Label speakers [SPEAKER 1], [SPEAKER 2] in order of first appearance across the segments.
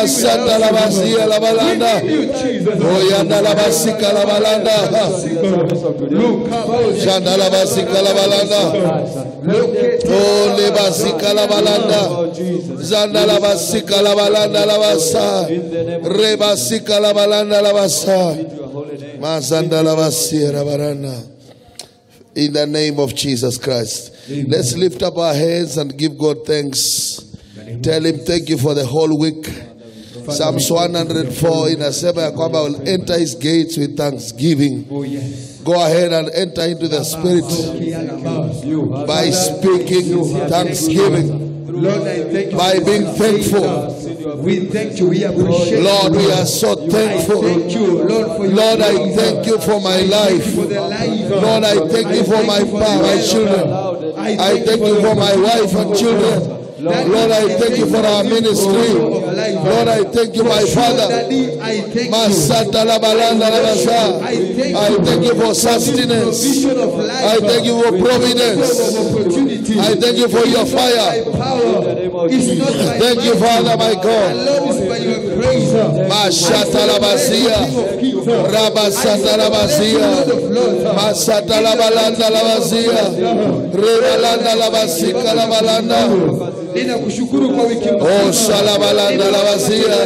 [SPEAKER 1] Masata la basia la balanda. Oyanda la basika la balanda. Janda la basika la balanda. Oh le basika la balanda. Zanda la basika la balanda la basa. Re basika la balanda la basa. Mazanda la basia la balanda. In the name of Jesus Christ. Amen. Let's lift up our hands and give God thanks. Tell him thank you for the whole week. Psalms 104 inasema ya kwamba will enter his gates with thanksgiving. Go ahead and enter into the spirit by speaking thanksgiving.
[SPEAKER 2] Lord, I thank you
[SPEAKER 1] by being thankful.
[SPEAKER 2] We thank you. We appreciate
[SPEAKER 1] Lord, we are so thankful.
[SPEAKER 2] Thank you, Lord, for
[SPEAKER 1] Lord, I thank you for my life. Lord, I thank you for my children. I thank you for my wife and children. Lord, I thank you for our ministry. Lord, I thank you, my Father. I thank you for sustenance. I thank you for providence. I thank you for your fire. Thank you, Father, my God. Mashata la basia, Rabasata la basia, Masata la balanda la basia, Rebalanda la basika la balanda. Oh, Shalabalanda la basia,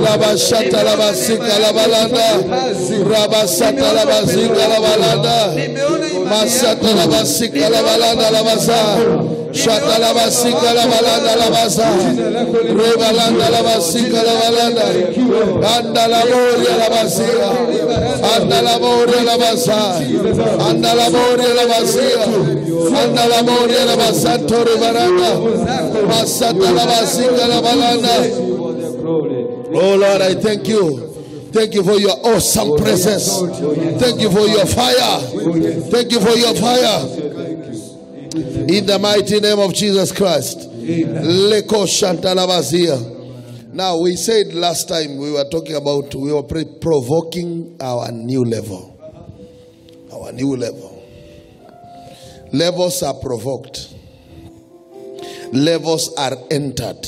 [SPEAKER 1] Rabashata la basika la balanda, Rabasata la basika la balanda, Masata la basika la balanda la basa. Shata la basika la balanda la basa, Rebalanda la basika la balanda, Anda la moria la basia, Anda la moria la basa, Anda la moria la basia, Anda la moria la basa, Torre Baranda, Masata la basika la balanda. Oh Lord, I thank you. Thank you for your awesome presence. Thank you for your fire. Thank you for your fire. In the mighty name of Jesus Christ. Leko Shantalabazia. Now we said last time we were talking about, we were provoking our new level. Our new level. Levels are provoked. Levels are entered.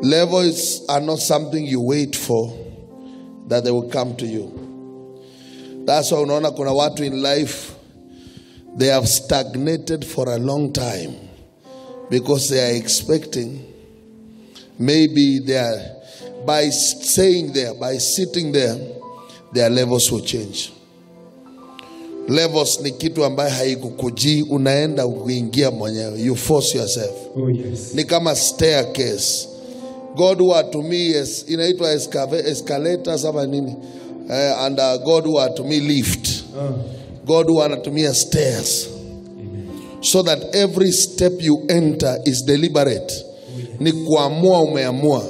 [SPEAKER 1] Levels are not something you wait for, that they will come to you. That's why unaona kuna watu in life, they have stagnated for a long time because they are expecting, maybe they are, by staying there, by sitting there, their levels will change. Levels ni kitu ambaye haikukuji, unaenda uingia mwenyewe. You force yourself.
[SPEAKER 2] Oh, yes.
[SPEAKER 1] Ni kama staircase. God who to me is inaitwa escalator sama nini, and God who to me lift. God who to me stairs. Amen. So that every step you enter is deliberate. Oh, yes. Ni kuamua umeamua.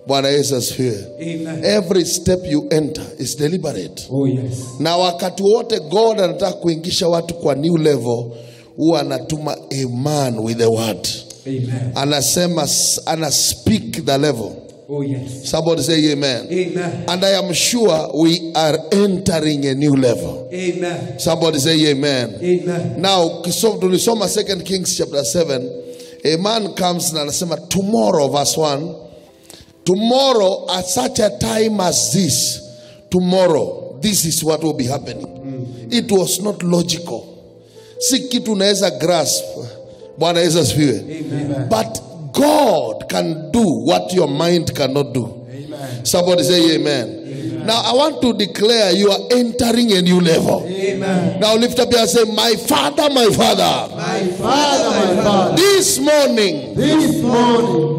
[SPEAKER 1] Bwana Yesu asifiwe. Every step you enter is deliberate.
[SPEAKER 2] Oh, yes.
[SPEAKER 1] Na wakati wote God anataka kuingisha watu kwa new level, huwa anatuma a man with the word.
[SPEAKER 2] Amen.
[SPEAKER 1] Anasema, ana speak the level.
[SPEAKER 2] Oh, yes.
[SPEAKER 1] Somebody say amen.
[SPEAKER 2] Amen.
[SPEAKER 1] And I am sure we are entering a new level.
[SPEAKER 2] Amen.
[SPEAKER 1] Somebody say amen.
[SPEAKER 2] Amen.
[SPEAKER 1] Now, so tulisoma 2 Kings chapter 7. A man comes na anasema tomorrow, verse 1. Tomorrow at such a time as this, tomorrow, this is what will be happening. Mm-hmm. It was not logical. Si kitu unaweza grasp. Bwana Yesu asifiwe. But God can do what your mind cannot do. Amen. Somebody say amen. Amen. Now I want to declare you are entering a new level. Amen. Now lift up your hand and say, my Father, my Father.
[SPEAKER 3] My Father, my Father.
[SPEAKER 1] This morning,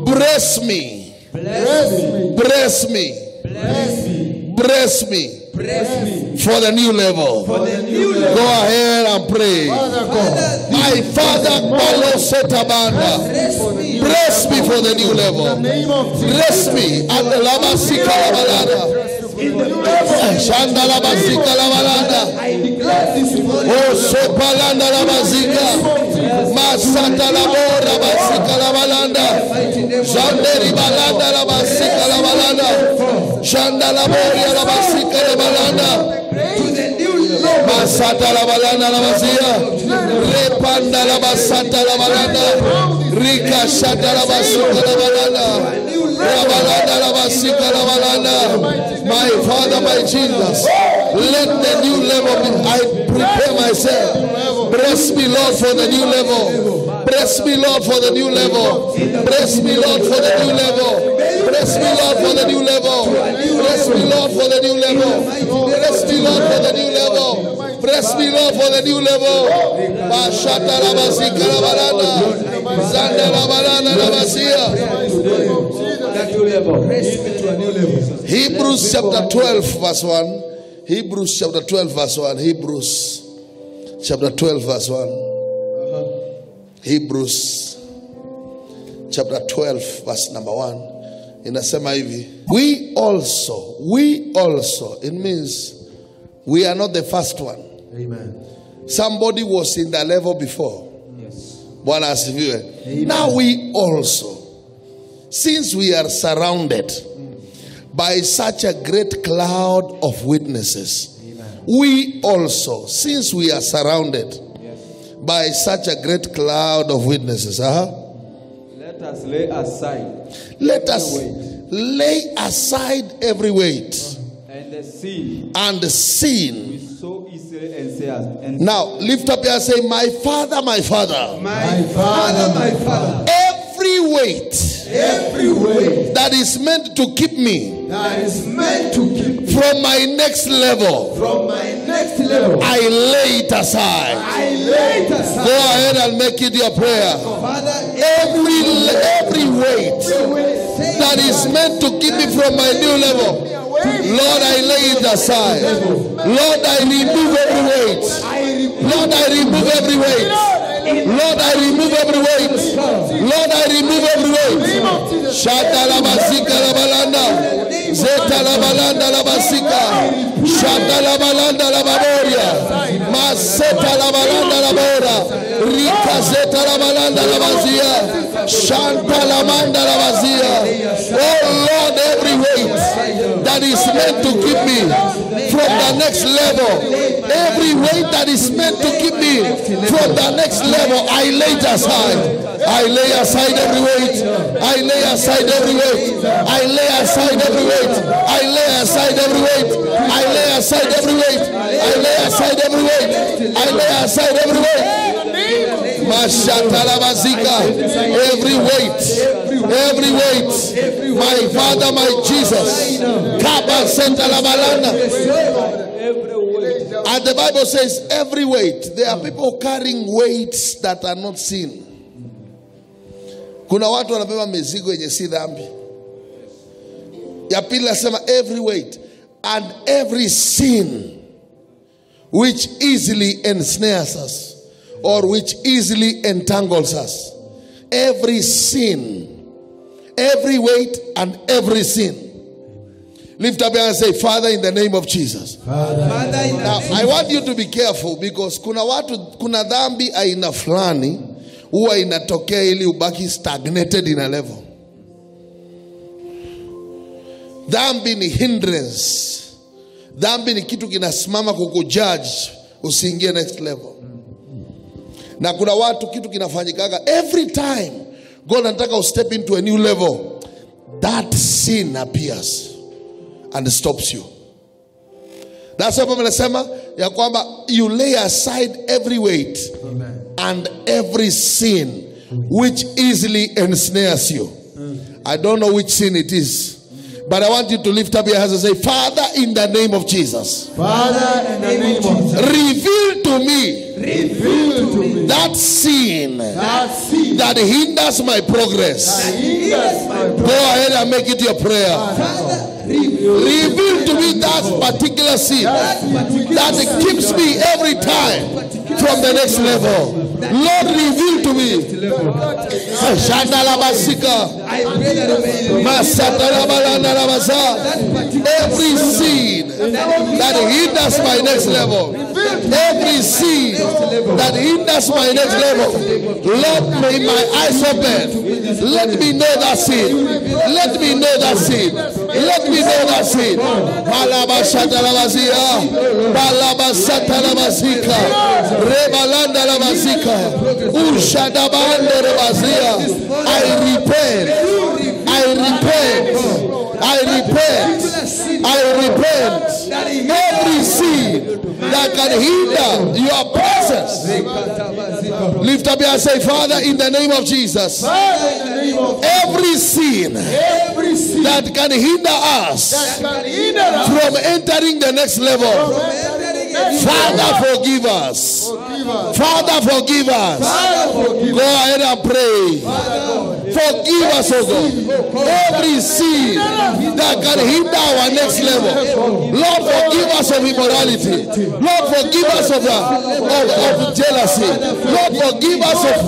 [SPEAKER 1] bless me.
[SPEAKER 3] Bless me.
[SPEAKER 1] Bless me.
[SPEAKER 3] Bless me.
[SPEAKER 1] Bless me.
[SPEAKER 3] Bless me.
[SPEAKER 1] For the new level.
[SPEAKER 3] For the new level.
[SPEAKER 1] Go ahead and pray.
[SPEAKER 3] Father God.
[SPEAKER 1] My Father, bless me for the new level. Bless me at the Lama Sikalabalada. Shandala Basika Lavalanda. Oh, Sopalanda Labasika. Masata Labora Basika Lavalanda. Shanderi Balanda Labasika Lavalanda. Shandala Boria Labasika Lavalanda. Masata Lavalanda Labazia. Repanda Labasata Lavalanda. Rika Shata Labasika Lavalanda. My Father, my Jesus, let the new level be. I prepare myself. Bless me, Lord, for the new level. Bless me, Lord, for the new level. Bless me, Lord, for the new level. Bless me, Lord, for the new level. Bless me, Lord, for the new level. Bless me, Lord, for the new level. Bless me, Lord, for the new level. Hebrews chapter 12 verse 1. Hebrews chapter 12 verse 1. Hebrews chapter 12 verse 1. Hebrews chapter 12 verse number 1. Inasema hivi. We also, it means we are not the first one.
[SPEAKER 2] Amen.
[SPEAKER 1] Somebody was in the level before.
[SPEAKER 2] Yes.
[SPEAKER 1] Bwana asifiwe. Now we also, since we are surrounded by such a great cloud of witnesses, we also, since we are surrounded by such a great cloud of witnesses,
[SPEAKER 3] let us lay aside.
[SPEAKER 1] Let us lay aside every weight
[SPEAKER 3] And the sin.
[SPEAKER 1] and the sin.
[SPEAKER 3] We so easily ensnared.
[SPEAKER 1] Now lift up your say, my Father, my Father.
[SPEAKER 2] My Father, my Father.
[SPEAKER 1] Every weight
[SPEAKER 2] Every way
[SPEAKER 1] that is meant to keep me
[SPEAKER 2] that is meant to keep me
[SPEAKER 1] from my next level,
[SPEAKER 2] from my next level,
[SPEAKER 1] I lay it aside.
[SPEAKER 2] I lay it
[SPEAKER 1] Go
[SPEAKER 2] aside.
[SPEAKER 1] ahead and make it your prayer.
[SPEAKER 2] Father,
[SPEAKER 1] Every weight that is meant to keep me from my new level, Lord, I lay it aside. Lord, I remove every weight. Lord, I remove every weight. Lord, I remove every weight. Lord, I remove every weight. Shata la basika la balanda. Zeta la balanda la basika. Shata la balanda la baboria. Maseta la balanda la bora. Rika zeta la balanda la bazia. Shanta la manda la bazia. Oh Lord, every weight that is meant to keep me from the next level, every weight that is meant to keep me from the next level, I lay it aside. I lay aside every weight. I lay aside every weight. I lay aside every weight. I lay aside every weight. I lay aside every weight. I lay aside every weight. I lay aside every weight. Mashatalabazika. Every weight. Every weight. My Father, my Jesus. Kaba Sentalabalanda. And the Bible says every weight. There are people carrying weights that are not seen. Kuna watu wanabeba mizigo yenye si dhambi. Ya pili nasema every weight and every sin which easily ensnares us or which easily entangles us. Every sin, every weight and every sin. Lift up your hand and say, Father, in the name of Jesus. Now, I want you to be careful because kuna dhambi aina fulani huwa inatokea ili ubaki stagnated in a level. Dhambi ni hindrance. Dhambi ni kitu kinasimama kukujudge usiingie next level. Na kuna watu kitu kinafanyikaga every time God anataka step into a new level, that sin appears and stops you. That's why Bible nasema ya kwamba you lay aside every weight and every sin which easily ensnares you. I don't know which sin it is, but I want you to lift up your hands and say, Father, in the name of Jesus,
[SPEAKER 2] Father, in the name of Jesus,
[SPEAKER 1] reveal to me that sin that hinders my progress. Go ahead and make it your prayer. Reveal to me that particular sin that keeps me every time from the next level. Lord, reveal to me. Every sin that hinders my next level. Every sin that hinders my next level. Lord, may my eyes open. Let me know that sin. Let me know that sin. Let me know that sin. I repent. I repent. I can hinder your presence. Lift up and say, Father, in the name of Jesus,
[SPEAKER 2] Father, in the name of
[SPEAKER 1] every sin
[SPEAKER 2] every sin
[SPEAKER 1] that can hinder us
[SPEAKER 2] that can hinder us
[SPEAKER 1] from entering the next level, Father, forgive us.
[SPEAKER 2] forgive us.
[SPEAKER 1] Father, forgive us.
[SPEAKER 2] Father, forgive
[SPEAKER 1] Go ahead and pray. Forgive us, O God. Every sin that can hinder our next level. Lord, forgive us of immorality. Lord, forgive us of jealousy. Lord, forgive us of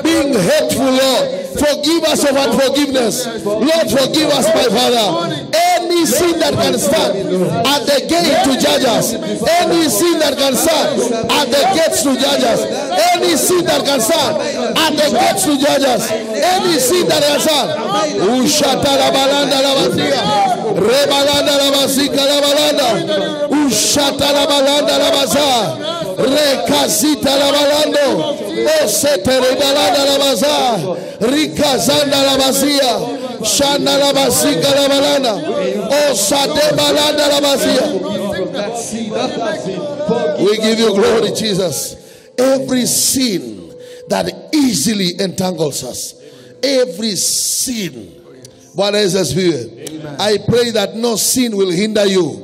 [SPEAKER 1] being hateful, Lord. Forgive us of unforgiveness. Lord, forgive us, my Father. Any sin that can stand at the gate to judge us, any sin that can stand at the gates to judge us, any sin that can stand at the gates to judge us, any sin that can stand. Ushata la balanda la basia, rebalanda la basika la balanda, ushata la balanda la basa, rekazita la balando, osete rebalanda la basa, rikazanda la basia, shana la basika la balanda, osate balanda la basia. We give you glory, Jesus. Every sin that easily entangles us, every sin, I pray that no sin will hinder you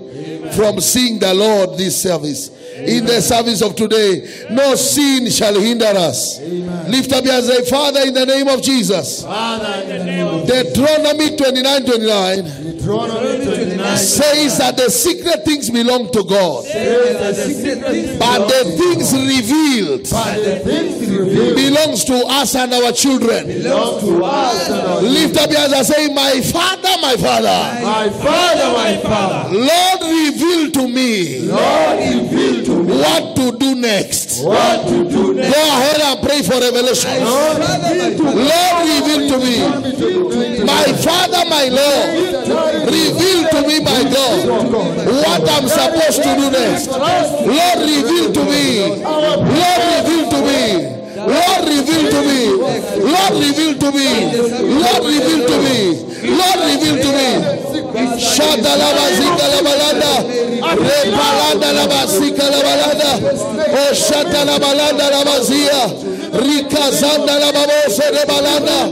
[SPEAKER 1] from seeing the Lord this service. In the service of today, no sin shall hinder us. Lift up your say, Father, in the name of Jesus. Deuteronomy 29:29 says that the secret things belong to God, but the things revealed belongs to us and our children. Lift up your hands and say, my Father, my Father,
[SPEAKER 2] my Father, my Father,
[SPEAKER 1] Lord, reveal to me what to do next.
[SPEAKER 2] what to do next.
[SPEAKER 1] Go ahead and pray for revelation. Lord, reveal to me. My Father, my Lord, reveal to me, my God, what I'm supposed to do next. Lord, reveal to me. Lord, reveal to me. Lord, reveal to me. Lord, reveal to me. Lord, reveal to me. Lord, reveal to me. Shada la bazika la balanda, repalanda la basika la balanda, o shada la balanda la bazia, rikazanda la babose de balanda,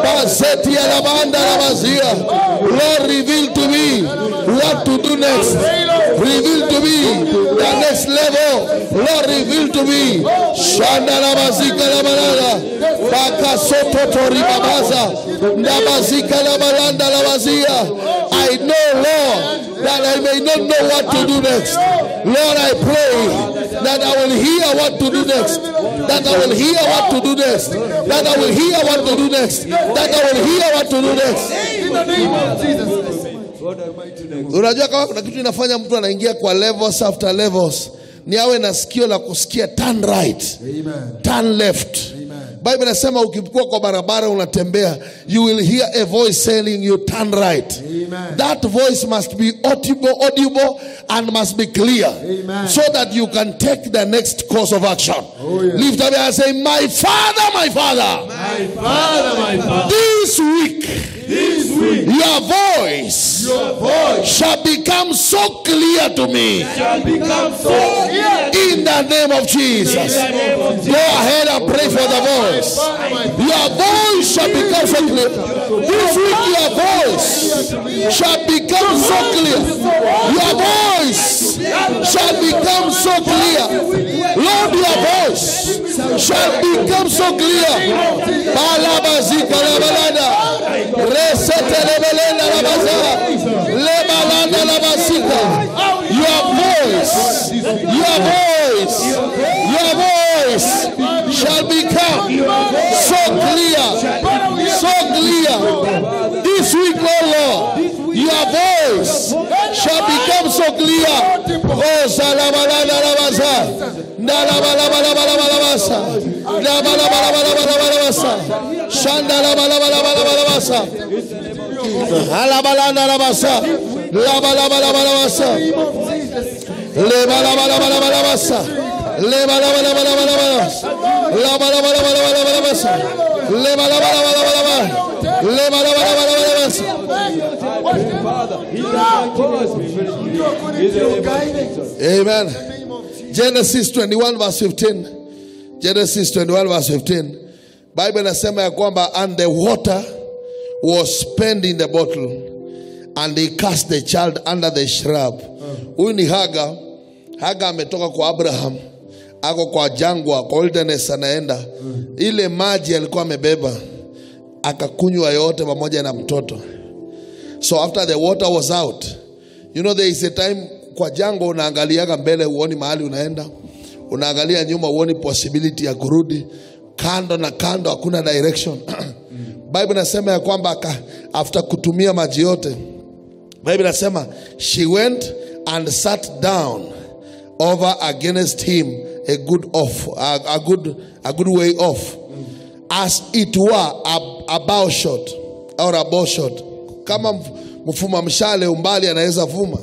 [SPEAKER 1] bazeti la banda la bazia. Lord, reveal to me what to do next. Reveal to me the next level. Lord, reveal to me. Shanda la bazika la balanda, bakasoto tori babaza, la bazika la balanda la bazia. I know, Lord, that I may not know what to do next. Lord, I pray that I will hear what to do next. That I will hear what to do next. That I will hear what to do next. That I will hear what to do next.
[SPEAKER 2] In the name of Jesus.
[SPEAKER 1] Unajua kama kuna kitu inafanya mtu anaingia kwa levels after levels, ni awe na sikio la kusikia turn right, turn left. Bible inasema ukikuwa kwa barabara unatembea, you will hear a voice telling you turn right. That voice must be audible and must be clear, so that you can take the next course of action. Lift up and say, my Father, my Father,
[SPEAKER 2] My Father, my Father,
[SPEAKER 1] this week your voice shall become so clear to me. In the name of Jesus. Go ahead and pray for the voice. Your voice shall become so clear. This week your voice shall become so clear. Your voice shall become so clear. Lord, your voice shall become so clear. Balabazika la balada. Resete lebelenda la baza. Lebalanda la basika. Your voice shall become so clear. So clear. This week, oh Lord, your voice shall become so clear. Oh, salabalanda la baza. Nalabalabalabalabasa. Nalabalabalabalabasa. Shandalabalabalabalabasa. Alabalanda la basa. Labalabalabalabasa. Lebalabalabalabasa. Lebalabalabalabasa. Labalabalabalabasa. Amen. Genesis 21 verse 15. Genesis 21 verse 15. Bible inasema ya kwamba, and the water was spent in the bottle, and he cast the child under the shrub. Huyu ni Haga. Haga ametoka kwa Abraham, ako kwa jangwa, kwa wilderness anaenda. Ile maji alikuwa amebeba akakunywa yote pamoja na mtoto. So after the water was out, you know there is a time kwa jangwa unaangaliaga mbele uoni mahali unaenda, unaangalia nyuma uoni possibility ya kurudi, kando na kando hakuna direction. Bible inasema ya kwamba after kutumia maji yote, Bible inasema she went and sat down over against him a good way off, as it were a bow shot or a bow shot. Kama mfuma mshale umbali anaweza fuma.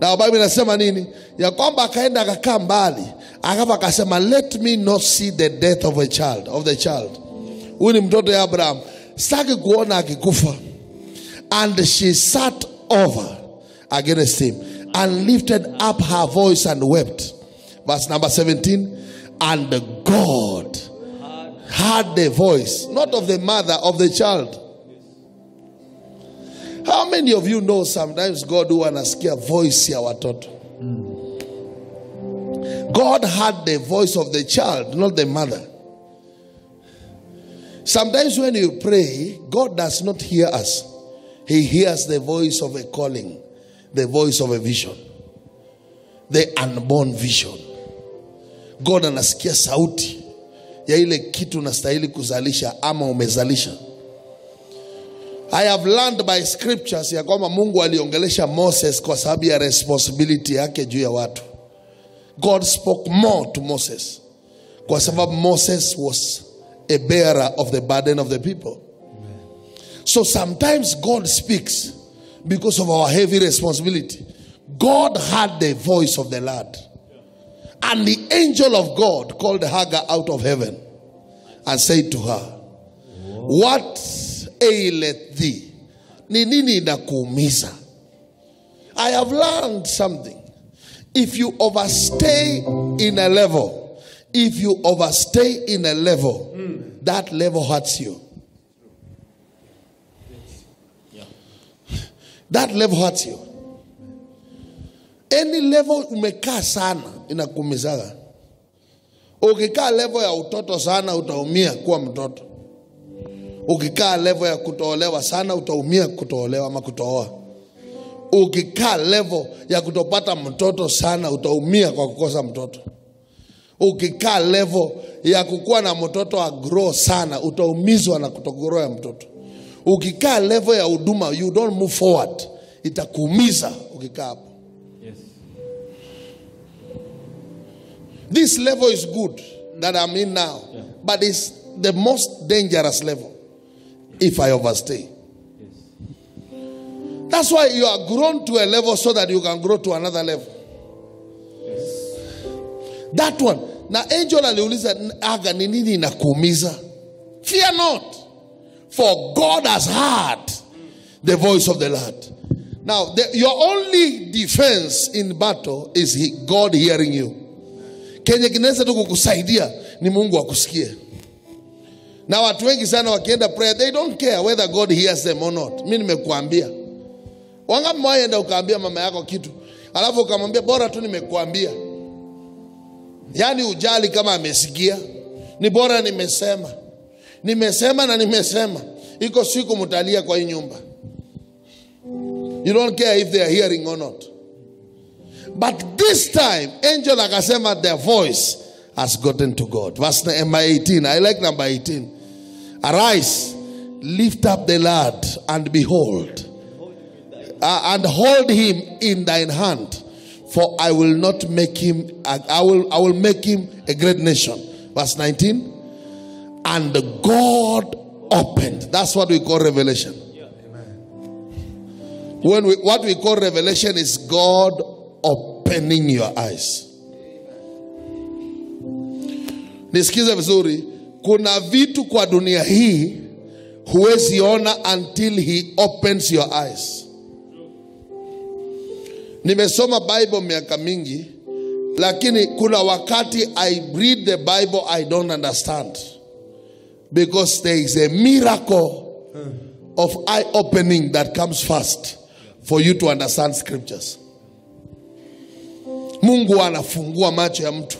[SPEAKER 1] Na Bible inasema nini? Ya kwamba akaenda akakaa mbali, akafa akasema, let me not see the death of the child. Huyu ni mtoto ya Abraham. Sitaki kuona akikufa. And she sat over against him and lifted up her voice and wept. Verse number 17. And God heard the voice, not of the mother, of the child. How many of you know sometimes God huwa anasikia voice ya watoto? God heard the voice of the child, not the mother. Sometimes when you pray, God does not hear us. He hears the voice of a calling, the voice of a vision, the unborn vision. God anasikia sauti ya ile kitu unastahili kuzalisha ama umezalisha. I have learned by scriptures ya kwamba Mungu aliongelesha Moses kwa sababu ya responsibility yake juu ya watu. God spoke more to Moses kwa sababu Moses was a bearer of the burden of the people. So sometimes God speaks because of our heavy responsibility. God heard the voice of the Lord. And the angel of God called Hagar out of heaven and said to her, what aileth thee? Ni nini inakuumiza? I have learned something. If you overstay in a level, that level hurts you. That level hurts you. Any level umekaa sana inakuumizaga. Ukikaa level ya utoto sana utaumia kuwa mtoto. Ukikaa level ya kutoolewa sana utaumia kutoolewa ama kutooa. Ukikaa level ya kutopata mtoto sana utaumia kwa kukosa mtoto. Ukikaa level ya kukuwa na mtoto agrow sana utaumizwa na kutogrow ya mtoto. Ukikaa level ya huduma, you don't move forward, itakuumiza ukikaa hapo.
[SPEAKER 2] Yes.
[SPEAKER 1] This level is good that I'm in now, yeah, but it's the most dangerous level if I overstay. Yes. That's why you are grown to a level so that you can grow to another level. Yes. That one. Na angel aliuliza Hagar, ni nini inakuumiza? Fear not, for God has heard the voice of the Lord. Now, your only defense in battle is God hearing you. Kenye kinaweza tu kukusaidia ni Mungu akusikie. Na watu wengi sana wakienda prayer, they don't care whether God hears them or not. Mimi nimekuambia. Wangapi mwaenda ukaambia mama yako kitu, alafu ukamwambia bora tu nimekuambia. Yani ujali kama amesikia. Ni bora nimesema. Nimesema na nimesema. Iko siku mtalia kwa hii nyumba. You don't care if they are hearing or not. But this time, angel akasema their voice has gotten to God. Verse number 18. I like number 18. Arise, lift up the lad, and behold, and hold him in thine hand, for I will not make him. I will make him a great nation. Verse 19. And God opened. That's what we call revelation. What we call revelation is God opening your eyes. Nisikize vizuri. kuna vitu kwa dunia hii huwezi ona until he opens your eyes. Nimesoma Bible miaka mingi, lakini kuna wakati I read the Bible I don't understand, because there is a miracle of eye opening that comes first for you to understand scriptures. Mungu anafungua macho ya mtu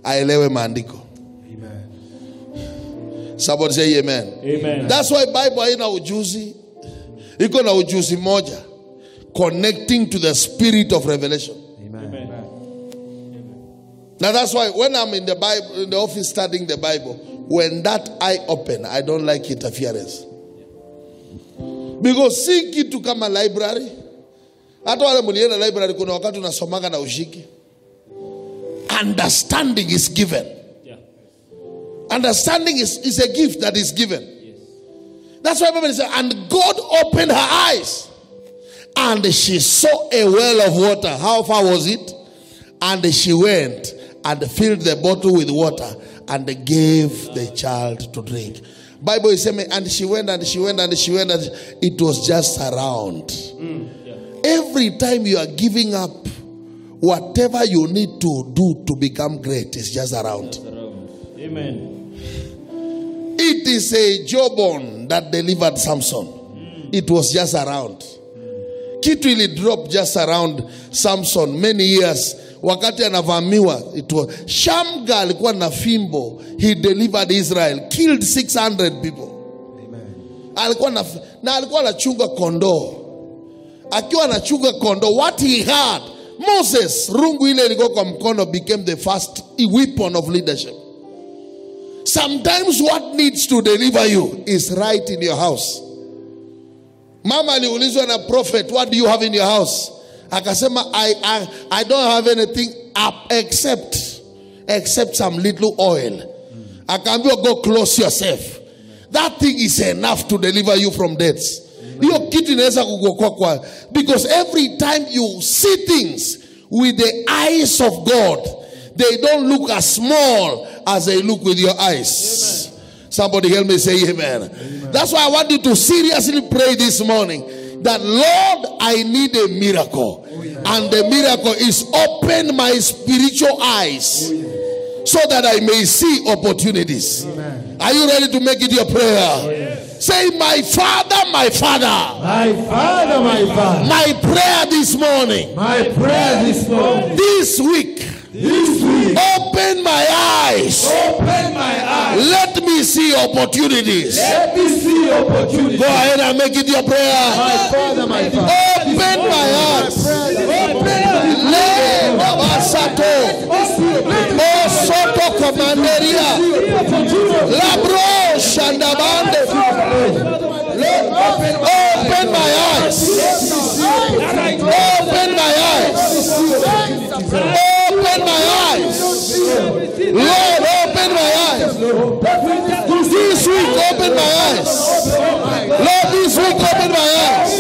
[SPEAKER 1] aelewe maandiko. Somebody say amen.
[SPEAKER 2] Amen.
[SPEAKER 1] That's why Bible haina ujuzi. Iko na ujuzi moja, connecting to the spirit of revelation.
[SPEAKER 2] Amen.
[SPEAKER 1] Now that's why when I'm in the Bible, in the office studying the Bible, when that eye open, I don't like interference. Because si kitu kama library. Hata wale mlienda library kuna wakati unasomaga na ushiki. Understanding is given.
[SPEAKER 2] Yeah.
[SPEAKER 1] Understanding is a gift that is given.
[SPEAKER 2] Yes.
[SPEAKER 1] That's why Bible says, and God opened her eyes, and she saw a well of water. How far was it? And she went and filled the bottle with water and gave the child to drink. Bible is saying, and she went and she went and she went, and it was just around.
[SPEAKER 2] Yeah.
[SPEAKER 1] Every time you are giving up, whatever you need to do to become great is just around.
[SPEAKER 2] Amen.
[SPEAKER 1] It is a jawbone that delivered Samson. It was just around. Kitu ili drop just around Samson many years. Wakati anavamiwa, it was Shamga alikuwa na fimbo. He delivered Israel, killed 600 people. Amen. Alikuwa anachunga kondoo. Akiwa anachunga kondoo, what he had, Moses, rungu ile ilikuwa kwa mkono, became the first weapon of leadership. Sometimes what needs to deliver you is right in your house. Mama aliulizwa na prophet, what do you have in your house? Akasema, I don't have anything up except some little oil. Akaambiwa, go close yourself. That thing is enough to deliver you from deaths. Hiyo kitu inaweza kukuokoa kwa, because every time you see things with the eyes of God, they don't look as small as they look with your eyes. Amen. Somebody help me say amen. Amen. That's why I want you to seriously pray this morning that, Lord, I need a miracle. Oh, yeah. And the miracle is open my spiritual eyes, oh, yeah, so that I may see opportunities. Amen. Are you ready to make it your prayer? Oh, yeah. Say, my Father, my Father.
[SPEAKER 2] My Father, my Father.
[SPEAKER 1] My prayer this morning.
[SPEAKER 2] My prayer this morning.
[SPEAKER 1] This week.
[SPEAKER 2] This week.
[SPEAKER 1] Open my eyes.
[SPEAKER 2] Open my eyes.
[SPEAKER 1] Let me see opportunities.
[SPEAKER 2] Let me see opportunities.
[SPEAKER 1] Go ahead and make it your prayer.
[SPEAKER 2] My Father, my Father.
[SPEAKER 1] Open my eyes.
[SPEAKER 2] Open
[SPEAKER 1] Le Babasato. O Soto Commanderia. Labro Shandabande. Open my eyes. Open my eyes. Open my eyes. Lord, open my eyes. This week, open my eyes. Lord, this week, open my eyes.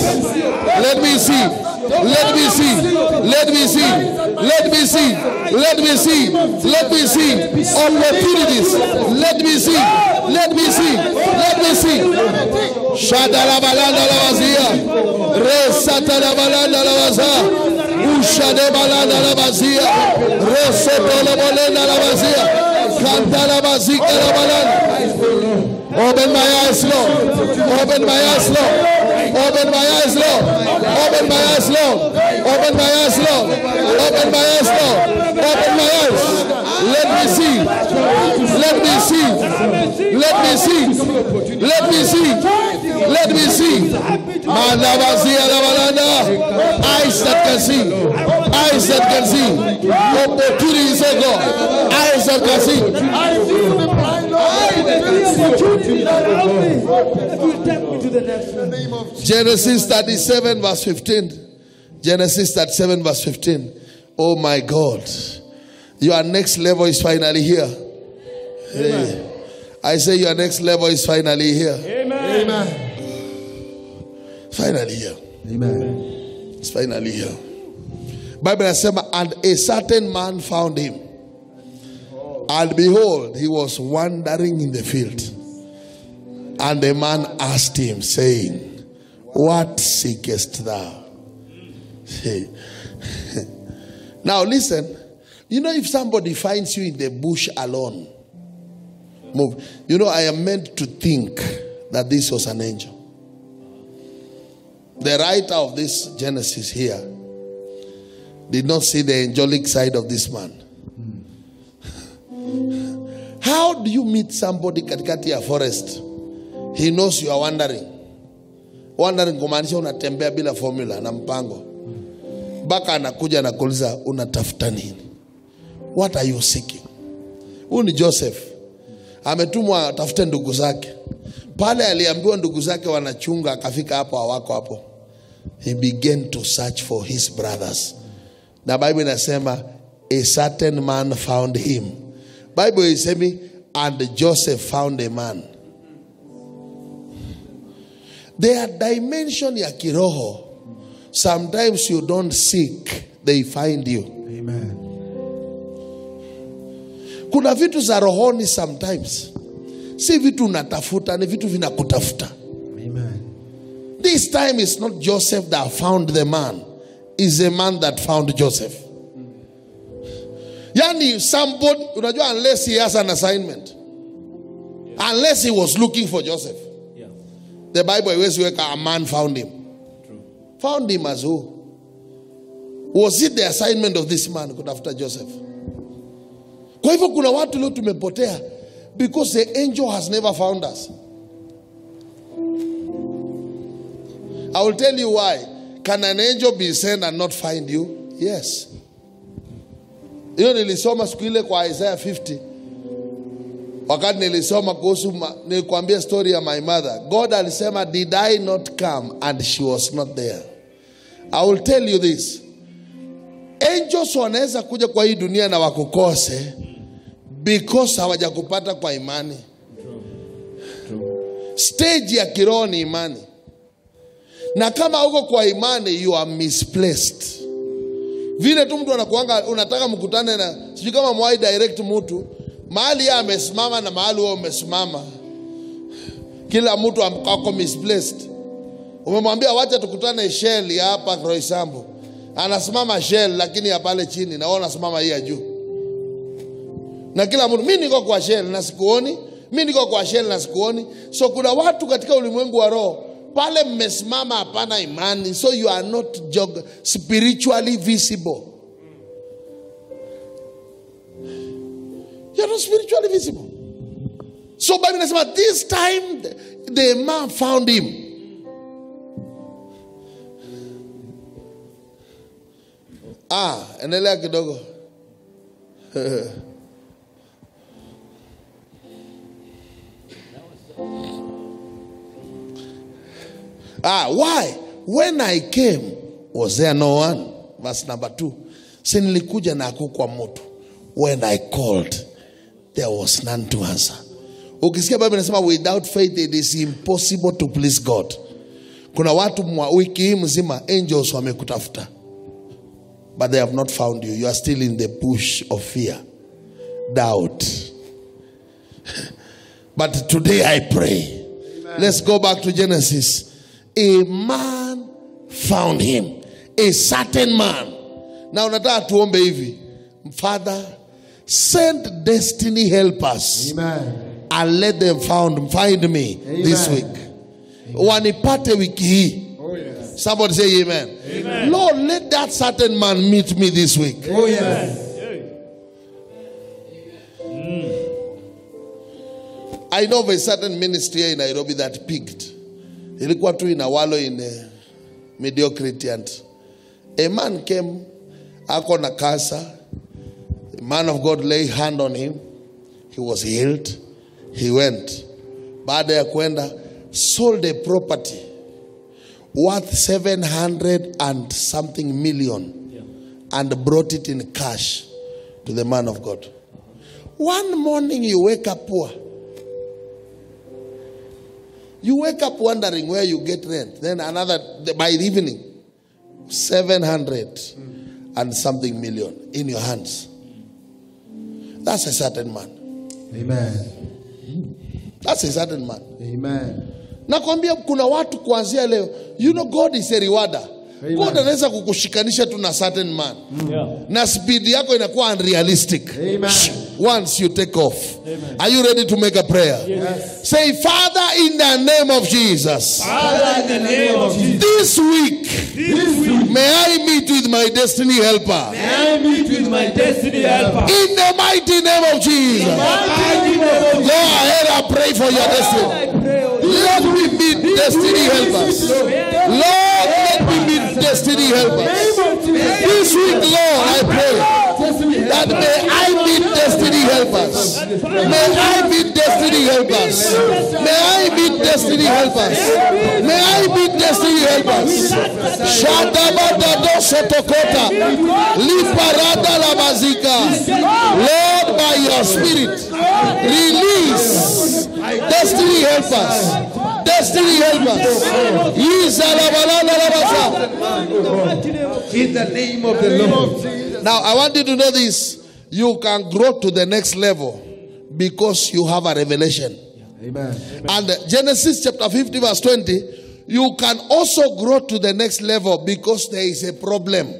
[SPEAKER 1] Let me see. Let me see. Let me see. Let me see. Let me see. Let me see opportunities. Let me see. Let me see. Let me see. Shadala balanda la vazia. Resata la balanda la vazia. Ushade balanda la vazia. Resoto la balanda la vazia. Canta la vazia la balanda. Open my eyes, Lord. Open my eyes, Lord. Open my eyes, Lord. Open my eyes, Lord. Open my eyes, Lord. Open my eyes, Lord. Open my eyes. Let me see. Let me see. Let me see. Let me see. Let me see. Malavazia lavalanda. Eyes that can see. Eyes that can see. Opportunities, oh God. Eyes that can see.
[SPEAKER 2] I see the blind Lord.
[SPEAKER 1] Genesis 37 verse 15. Genesis 37 verse 15. Oh my God. Your next level is finally here. Hey. I say your next level is finally here.
[SPEAKER 2] Amen.
[SPEAKER 1] Amen. Finally here.
[SPEAKER 2] Amen.
[SPEAKER 1] It's finally here. Bible says, and a certain man found him. And behold, he was wandering in the field. And a man asked him, saying, what seekest thou? Now listen. You know, if somebody finds you in the bush alone, move. You know, I am meant to think that this was an angel. The writer of this Genesis here did not see the angelic side of this man. How do you meet somebody katikati ya forest? He knows you are wandering. Wandering kumaanisha unatembea bila formula na mpango. Baka anakuja na kuuliza unatafuta nini? What are you seeking? Huyu ni Joseph. Ametumwa atafute ndugu zake. Pale aliambiwa ndugu zake wanachunga, akafika hapo hawako hapo. He began to search for his brothers. Na Bible inasema a certain man found him. Bible is saying and Joseph found a man. Their dimension ya kiroho, sometimes you don't seek, they find you.
[SPEAKER 2] Amen.
[SPEAKER 1] Kuna vitu za rohoni sometimes si vitu unatafuta, ni vitu vinakutafuta.
[SPEAKER 2] Amen.
[SPEAKER 1] This time it's not Joseph that found the man, it's the man that found Joseph. Yani somebody, unajua, unless he has an assignment, unless he was looking for Joseph, the Bible always work, a man found him. Found him as who? Was it the assignment of this man kutafuta Joseph? Kwa hivyo kuna watu leo tumepotea because the angel has never found us. I will tell you why. Can an angel be sent and not find you? Yes. Hiyo nilisoma siku ile kwa Isaiah 50. Wakati nilisoma kuhusu, nilikwambia story ya my mother. God alisema, did I not come and she was not there? I will tell you this. Angels wanaweza kuja kwa hii dunia na wakukose because hawajakupata kwa imani. Stage ya kiroho ni imani. Na kama uko kwa imani, you are misplaced. Vile tu mtu anakuanga, unataka mkutane na, sijui kama mwai direct mtu mahali ya amesimama na mahali wewe umesimama, kila mtu ako misplaced. Umemwambia wacha tukutane Shell hapa Roysambu, anasimama Shell lakini ya pale chini, na wewe unasimama hii juu. Na kila mtu, mimi niko kwa Shell na sikuoni, mimi niko kwa Shell na sikuoni. So kuna watu katika ulimwengu wa roho pale mmesimama hapana imani, so you are not spiritually visible. You are not spiritually visible. So Bible inasema this time the man found him. Endelea kidogo. Why? When I came, was there no one? Verse number 2. Si nilikuja na hakukuwa mtu. When I called, there was none to answer. Ukisikia Bible inasema without faith it is impossible to please God. Kuna watu wiki hii mzima angels wamekutafuta, but they have not found you. You are still in the bush of fear, doubt. But today I pray. Amen. Let's go back to Genesis. A man found him. A certain man. Now nataka tuombe hivi. Father, send destiny helpers. Amen. And let them find me. Amen. This week. Wanipate wiki hii. Oh yes. Somebody say amen. Amen. Lord, let that certain man meet me this week.
[SPEAKER 2] Oh yes.
[SPEAKER 1] I know of a certain ministry here in Nairobi that peaked. Ilikuwa tu inawalo in mediocrity, and a man came, ako na cancer. The man of God lay hand on him. He was healed. He went. Baada ya kwenda, sold a property worth 700 and something million, and brought it in cash to the man of God. One morning you wake up poor. You wake up wondering where you get rent. Then another, by the evening, 700 and something million in your hands. That's a certain man.
[SPEAKER 2] Amen.
[SPEAKER 1] That's a certain man.
[SPEAKER 2] Amen.
[SPEAKER 1] Nakwambia kuna watu kuanzia leo, you know God is a rewarder.
[SPEAKER 2] Amen.
[SPEAKER 1] God anaweza kukushikanisha tu na certain man. Na speed yako inakuwa unrealistic.
[SPEAKER 2] Amen.
[SPEAKER 1] Once you take off. Amen. Are you ready to make a prayer?
[SPEAKER 2] Yes.
[SPEAKER 1] Say, Father, in the name of Jesus.
[SPEAKER 2] Father, in the name of Jesus.
[SPEAKER 1] This week, may I meet with my destiny helper.
[SPEAKER 2] May I meet with my destiny helper.
[SPEAKER 1] In the mighty name of Jesus. Go ahead and pray for your destiny. Let me meet destiny helpers. Lord, let me meet destiny helpers. This week, Lord, I pray that may I meet destiny helpers. May I meet destiny helpers. May I meet destiny helpers. May I meet destiny helpers. Shadabada dosotokota. Liparada labazika. Lord, by your spirit, release destiny helpers. Destiny helpers.
[SPEAKER 2] In the name of the Lord.
[SPEAKER 1] Now, I want you to know this. You can grow to the next level because you have a revelation.
[SPEAKER 2] Amen.
[SPEAKER 1] And Genesis chapter 50 verse 20, you can also grow to the next level because there is a problem.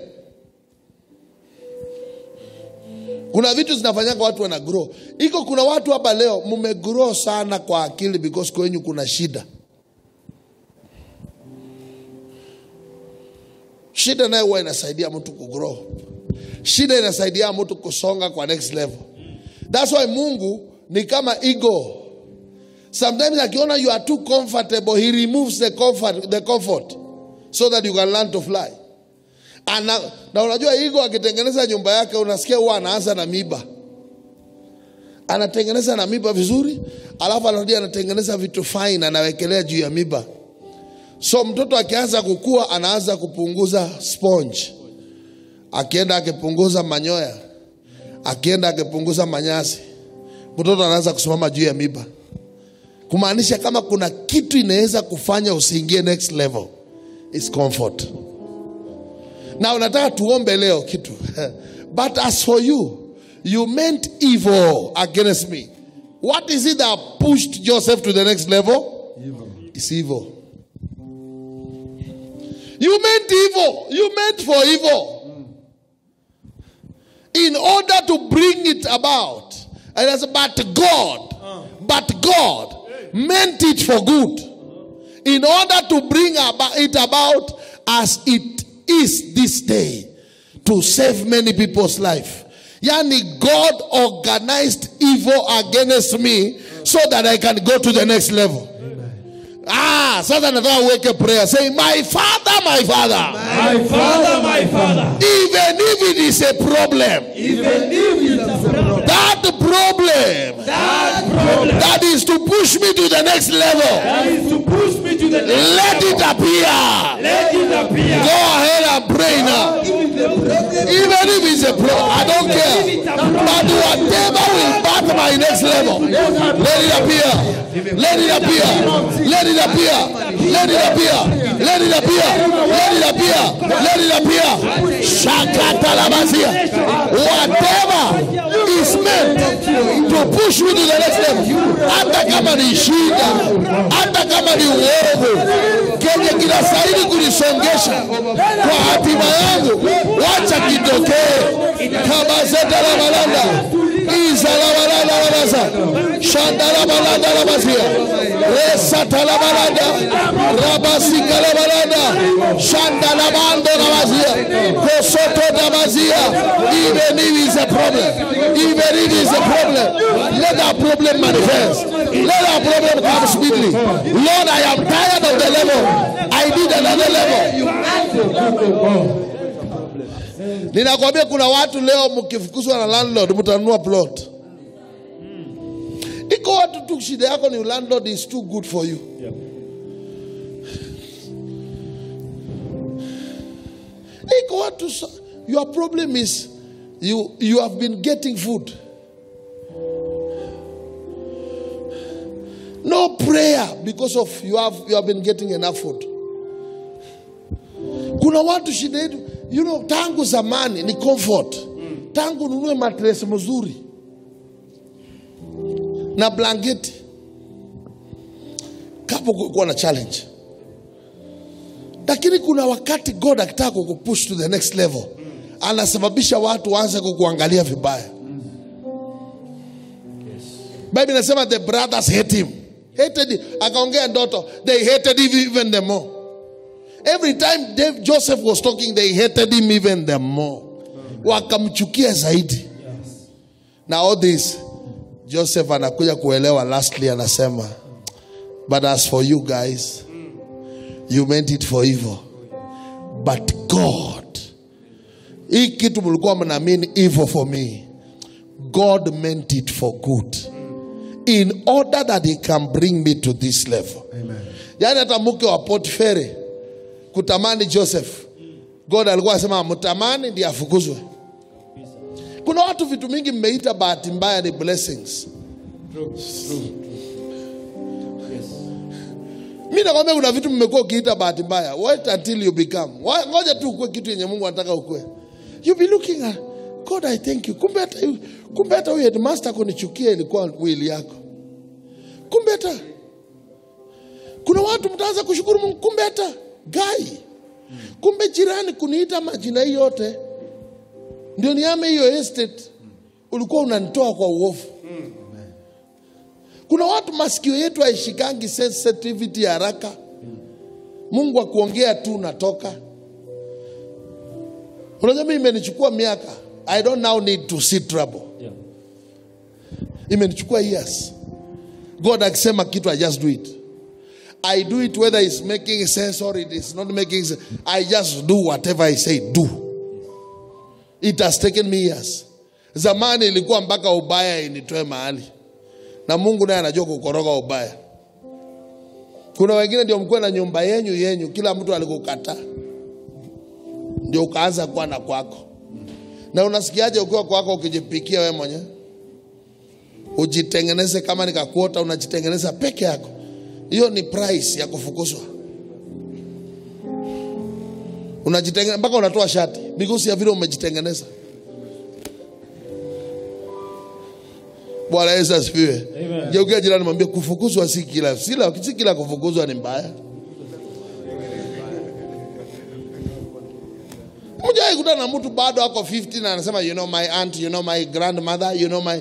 [SPEAKER 1] Kuna vitu zinafanyanga watu wana grow. Iko kuna watu hapa leo mumegrow sana kwa akili because kwenyu kuna shida. Shida nayo huwa inasaidia mtu kugrow. Shida inasaidia mtu kusonga kwa next level. That's why Mungu ni kama ego. Sometimes akiona you are too comfortable, he removes the comfort so that you can learn to fly. Na unajua ego akitengeneza nyumba yake unasikia huwa anaanza na miba. Anatengeneza na miba vizuri, alafu anarudia anatengeneza vitu fine anawekelea juu ya miba. So mtoto akianza kukua anaanza kupunguza sponge. Akienda akipunguza manyoya. Akienda akipunguza manyasi. Mtoto anaanza kusimama juu ya miba. Kumaanisha kama kuna kitu inaweza kufanya usiingie next level, is comfort. Na unataka tuombe leo kitu. But as for you, you meant evil against me. What is it that pushed Joseph to the next level?
[SPEAKER 2] Evil.
[SPEAKER 1] It's evil. You meant evil. You meant for evil. In order to bring it about. And I said, but God meant it for good. In order to bring it about as it is this day. To save many people's life. Yani God organized evil against me so that I can go to the next level. Sasa nataka uweke prayer. Say, my father, my father.
[SPEAKER 2] My father, my father.
[SPEAKER 1] Even if it is a problem.
[SPEAKER 2] Even if it is a problem.
[SPEAKER 1] That problem. That is to push me to the next level.
[SPEAKER 2] That is to push me to the next
[SPEAKER 1] Let it appear.
[SPEAKER 2] Let it appear.
[SPEAKER 1] Go ahead and pray now. Even if it's a problem, I don't care. But whatever will bat my next level, let it appear. Let it appear. Let it appear. Let it appear. Let it appear. Let it appear. Let it appear. Shakata labazia. Whatever is meant to push me to the next level. Hata kama ni shida, hata kama ni uovu, kenye kinastahili kunisongesha kwa hatima yangu, wacha kitokee. Kama zeta la malanda, iza la malanda la basa, shanda la malanda la basia, resa la malanda, rabasika la malanda, shanda la bando la basia, kosoto la basia. Even if it's a problem, even if it's a problem, let that problem manifest. Let that problem come speedily. Lord, I am tired of the level. I need another level. Ninakwambia kuna watu leo mkifukuzwa na landlord mtanunua plot. Iko watu tu shida yako ni landlord is too good for you. Iko watu your problem is you have been getting food. No prayer because of you have been getting enough food. Kuna watu shida yetu, tangu zamani ni comfort. Tangu nunue mattress mzuri. na blanketi. Kapo kulikuwa na challenge. Lakini kuna wakati God akitaka kukupush to the next level, anasababisha watu waanze kukuangalia vibaya. Bible inasema the brothers hate him. Hated, akaongea ndoto, they hated him even the more. Every time Joseph was talking, they hated him even the more. Wakamchukia zaidi. Na all this, Joseph anakuja kuelewa lastly, anasema, but as for you guys, you meant it for evil. But God, hii kitu mlikuwa mnaamini evil for me, God meant it for good, in order that he can bring me to this level. Amen. Yani hata mke wa Potifari kutamani Joseph, God alikuwa anasema mtamani ndiye afukuzwe. Kuna watu vitu mingi mmeita bahati mbaya ni blessings. True. Yes. Mimi nakwambia kuna vitu mmekuwa ukiita bahati mbaya. Wait until you become. Ngoja tu ukue kitu yenye Mungu anataka ukue. You be looking at God, I thank you. Kumbe hata huyo headmaster kunichukia ilikuwa wili yako. Kumbe hata kuna watu mtaanza kushukuru Mungu. Kumbe hata guy. Kumbe jirani kuniita majina yote ndio niame hiyo estate, ulikuwa unanitoa kwa uovu. Kuna watu masikio yetu haishikangi sensitivity haraka. Mungu akuongea tu natoka. Unajua mimi imenichukua miaka. I don't now need to see trouble. Yeah. Imenichukua years. God akisema kitu, I just do it. I do it whether it's making sense or it is not making sense. I just do whatever I say do. It has taken me years. Zamani ilikuwa mpaka ubaya initoe mahali. Na Mungu naye anajua kukoroga ubaya. Kuna wengine ndio mko na nyumba yenyu kila mtu alikukataa. Ndio ukaanza kuwa na kwako. Na unasikiaje ukiwa kwako ukijipikia wewe mwenyewe? Ujitengeneze kama nikakuota unajitengeneza peke yako. Hiyo ni price ya kufukuzwa. Unajitengeneza mpaka unatoa shati because ya vile umejitengeneza. Bwana Yesu asifiwe. Geukia jirani mwambie kufukuzwa si kila kufukuzwa ni mbaya. Mjai kutana na mtu bado ako 50 na anasema you know my aunt, you know my grandmother, you know my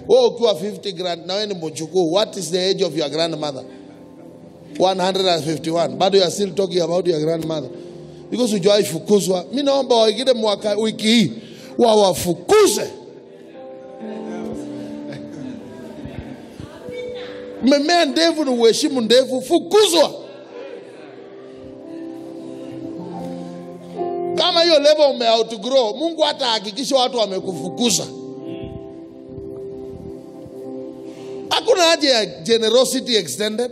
[SPEAKER 1] wewe ukiwa 50 grand na wewe ni mchukuu, what is the age of your grandmother? 151. But you are still talking about your grandmother. Because ujai fukuzwa. Mimi naomba wengine wiki hii wawafukuze. Mmemea ndevu na uheshimu ndevu, fukuzwa. Kama hiyo level ume outgrow, Mungu hata hakikisha watu wamekufukuza. Hakuna haja ya generosity extended.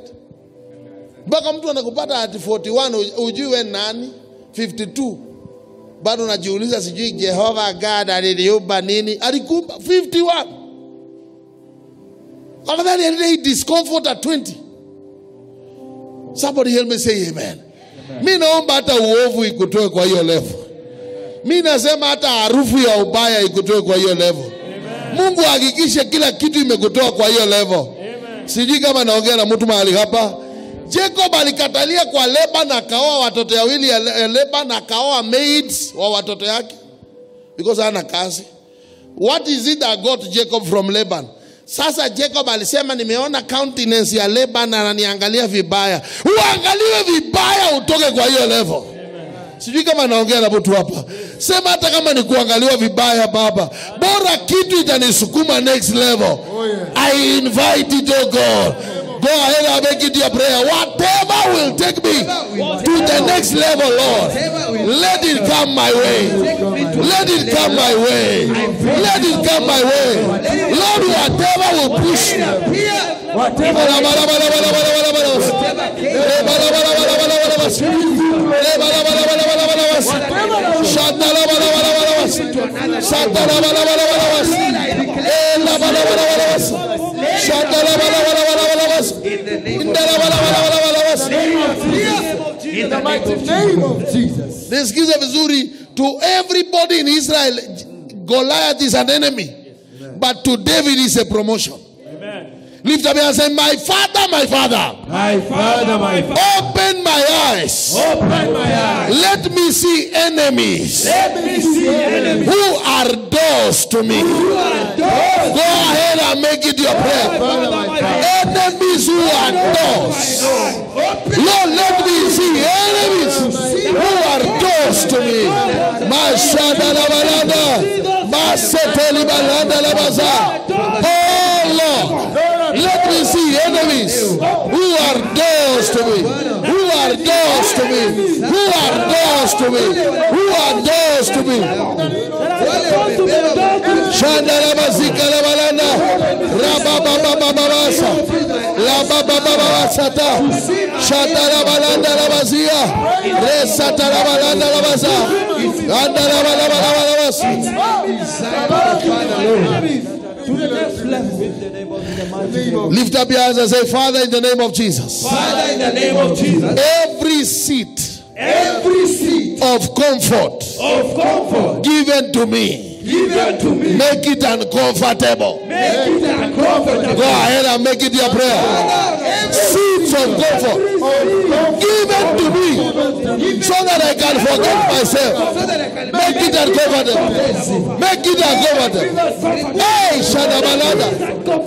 [SPEAKER 1] Mpaka mtu anakupata at 41 ujue nani 52. Bado unajiuliza sijui Jehovah God aliniumba nini? Alikuumba 51. Afadhali alilei discomfort at 20. Somebody help me say amen. Mimi naomba hata uovu ikutoe kwa hiyo level. Mimi nasema hata harufu ya ubaya ikutoe kwa hiyo level. Mungu hakikishe kila kitu imekutoa kwa hiyo level. Sijui kama naongea na mtu mahali hapa. Jacob alikatalia kwa Laban akaoa watoto wawili ya Laban akaoa maids wa watoto yake because hana kazi. What is it that got Jacob from Laban? Sasa Jacob alisema nimeona countenance ya Laban ananiangalia vibaya. Uangaliwe vibaya utoke kwa hiyo level. Sijui kama naongea na mtu hapa. Sema hata kama ni kuangaliwa vibaya baba, bora kitu itanisukuma next level. I invite you to God. Go ahead and make it your prayer. Whatever will take me to the next level, Lord, let it come my way. Let it come my way. Let it come my way. Lord, whatever will push me.
[SPEAKER 2] In the mighty name of Jesus.
[SPEAKER 1] Nisikize vizuri, to everybody in Israel, Goliath is an enemy. But to David is a promotion.
[SPEAKER 2] Amen.
[SPEAKER 1] Lift up your hands and say, my Father, my Father.
[SPEAKER 2] My Father, my Father.
[SPEAKER 1] Open my eyes.
[SPEAKER 2] Open my eyes.
[SPEAKER 1] Let me see enemies.
[SPEAKER 2] Let me see enemies.
[SPEAKER 1] Who are doors to me.
[SPEAKER 2] Who are doors.
[SPEAKER 1] Go ahead and make it your prayer. Enemies who are doors. Lord, let me see enemies who are doors to me. Oh Lord, let me see enemies who are doors to me. Who are doors to me. Who are doors to me. Who are doors to me. Shandala bazika la balanda. Rabababababasa. Lababababasata. Shandala balanda la bazia. Resata la balanda la baza. Andala balanda la baza. Lift up your hands and say, Father, in the name of Jesus.
[SPEAKER 2] Father, in the name of Jesus.
[SPEAKER 1] Every seat of comfort given to me, make it uncomfortable. Go ahead and make it your prayer. Seeds of comfort given to me so that I can forget myself. Make it uncomfortable. Make it uncomfortable. Hey, Shadabalanda.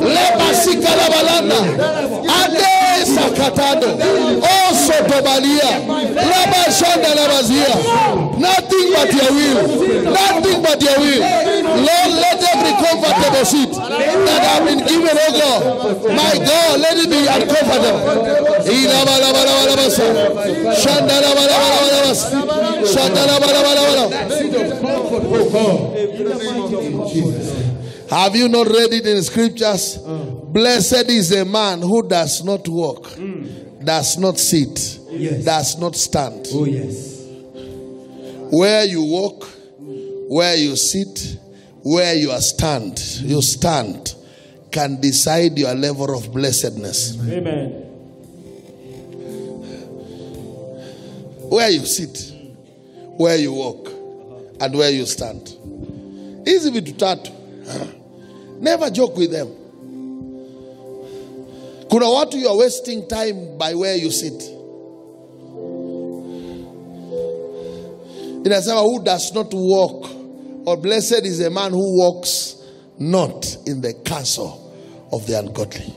[SPEAKER 1] Lebasika Labalanda. Ade Sakatado. Oh, Sotobalia. Labashanda Labazia. Nothing but your will. Nothing but your will. Lord, let every comfortable seat that I've been given, oh God, my God, let it be uncomfortable. Have you not read it in the scriptures? Blessed is a man who does not walk, does not sit, does not stand.
[SPEAKER 2] Oh, yes.
[SPEAKER 1] Where you walk, where you sit, where you stand can decide your level of blessedness.
[SPEAKER 2] Amen.
[SPEAKER 1] Where you sit, where you walk, and where you stand. Easy to tatu. Never joke with them. Kuna watu you are wasting time by where you sit. Inasema who does not walk, or blessed is a man who walks not in the counsel of the ungodly.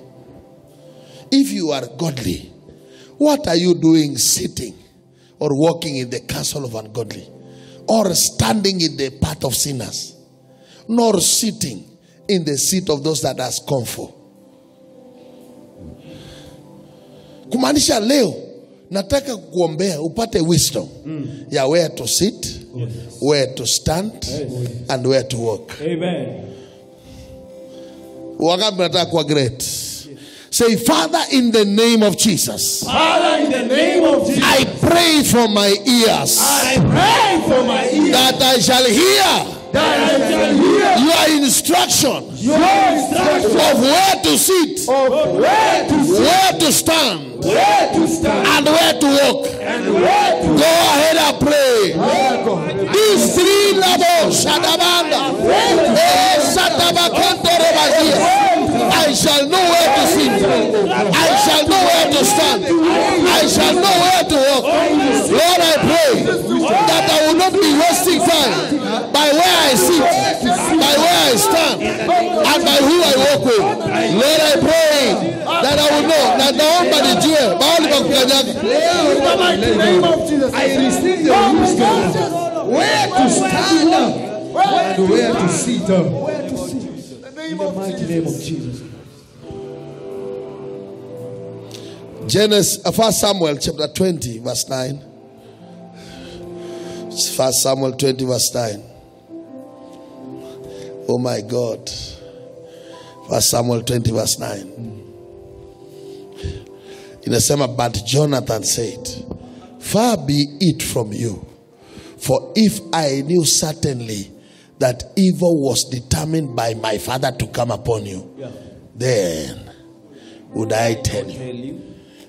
[SPEAKER 1] If you are godly, what are you doing sitting or walking in the counsel of ungodly, or standing in the path of sinners, nor sitting in the seat of those that has comfort? Kumaanisha leo nataka kuombea upate wisdom ya where to sit, where to stand, and where to walk.
[SPEAKER 2] Amen.
[SPEAKER 1] Wangapi nataka kuwa great? Say, Father, in the name of Jesus.
[SPEAKER 2] Father, in the name of Jesus.
[SPEAKER 1] I pray for my ears.
[SPEAKER 2] I pray for my ears.
[SPEAKER 1] That I shall hear.
[SPEAKER 2] That I shall hear.
[SPEAKER 1] Your instruction.
[SPEAKER 2] Your instruction.
[SPEAKER 1] Of where to sit.
[SPEAKER 2] Of where to sit.
[SPEAKER 1] Where to stand.
[SPEAKER 2] Where to stand.
[SPEAKER 1] And where to walk.
[SPEAKER 2] And where to
[SPEAKER 1] go ahead and pray. These three levels. Shadabanda. I shall know where to sit. I shall know where to stand. I shall know where to walk. Lord, I pray that I will not be wasting time by where I sit, by where I stand, and by who I walk with. Lord, I pray that I will know that the one by the jewel,
[SPEAKER 2] in the name of Jesus, I receive the wisdom where to stand and where to sit. In the mighty name of Jesus.
[SPEAKER 1] Genesis, 1 Samuel chapter 20 verse 9. 1 Samuel 20 verse 9. Oh my God. 1 Samuel 20 verse 9. Inasema, but Jonathan said, far be it from you, for if I knew certainly that evil was determined by my father to come upon you, then would I tell you.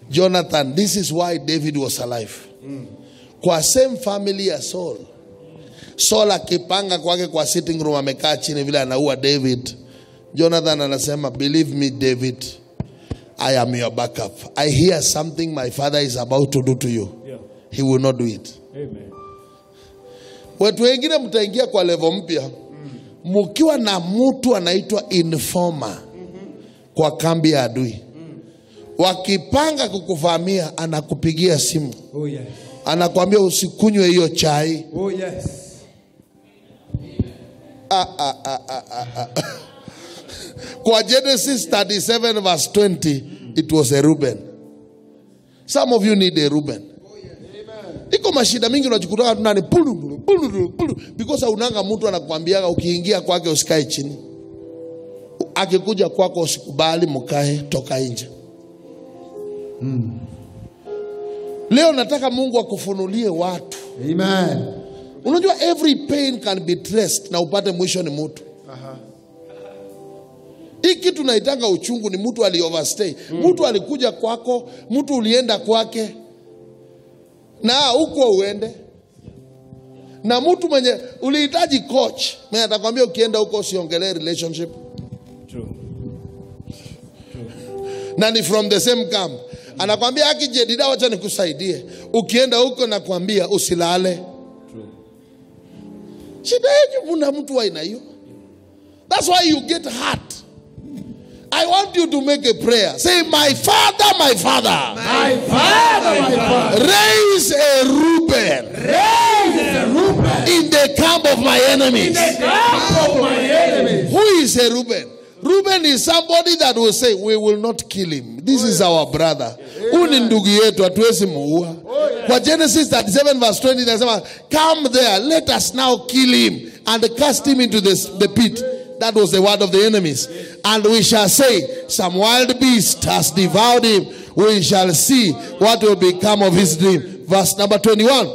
[SPEAKER 1] Jonathan, this is why David was alive. Kwa same family as Saul. Saul akipanga kwake kwa sitting room amekaa chini vile anaua David. Jonathan anasema, believe me David, I am your backup. I hear something my father is about to do to you. He will not do it.
[SPEAKER 2] Amen.
[SPEAKER 1] Watu wengine mtaingia kwa level mpya mkiwa na mtu anaitwa informer kwa kambi ya adui. Wakipanga kukuvamia anakupigia simu.
[SPEAKER 2] Oh yes.
[SPEAKER 1] Anakuambia usikunywe hiyo chai.
[SPEAKER 2] Oh yes.
[SPEAKER 1] Kwa Genesis 37 verse 20, it was a Reuben. Some of you need a Reuben. Iko mashida mingi unajikuta tunani pulu because unanga mtu anakuambiaga ukiingia kwake usikae chini. Akikuja kwako usikubali mkae, toka nje. Leo nataka Mungu akufunulie watu.
[SPEAKER 2] Amen.
[SPEAKER 1] Unajua every pain can be traced na upate mwisho ni mtu. Hii kitu naitanga uchungu ni mtu ali overstay. Mtu alikuja kwako, mtu ulienda kwake. Na huko uende. Na mtu mwenye ulihitaji coach, mwenye atakwambia ukienda huko usiongelee relationship.
[SPEAKER 2] True.
[SPEAKER 1] Na ni from the same camp. Anakwambia akije dida wacha nikusaidie. Ukienda huko nakwambia usilale.
[SPEAKER 2] True.
[SPEAKER 1] Shida yenu mna mtu wa aina hiyo. That's why you get hurt. I want you to make a prayer. Say, my father, my father.
[SPEAKER 2] My father, my father.
[SPEAKER 1] Raise a Reuben.
[SPEAKER 2] Raise a Reuben.
[SPEAKER 1] In the camp of my enemies.
[SPEAKER 2] In the camp of my enemies.
[SPEAKER 1] Who is a Reuben? Reuben is somebody that will say, we will not kill him. This is our brother. Uni ndugu yetu hatuwezi muua. Kwa Genesis 37 verse 20 nasema, come there, let us now kill him and cast him into the pit. That was the word of the enemies. And we shall say, some wild beast has devoured him. We shall see what will become of his dream. Verse number 21.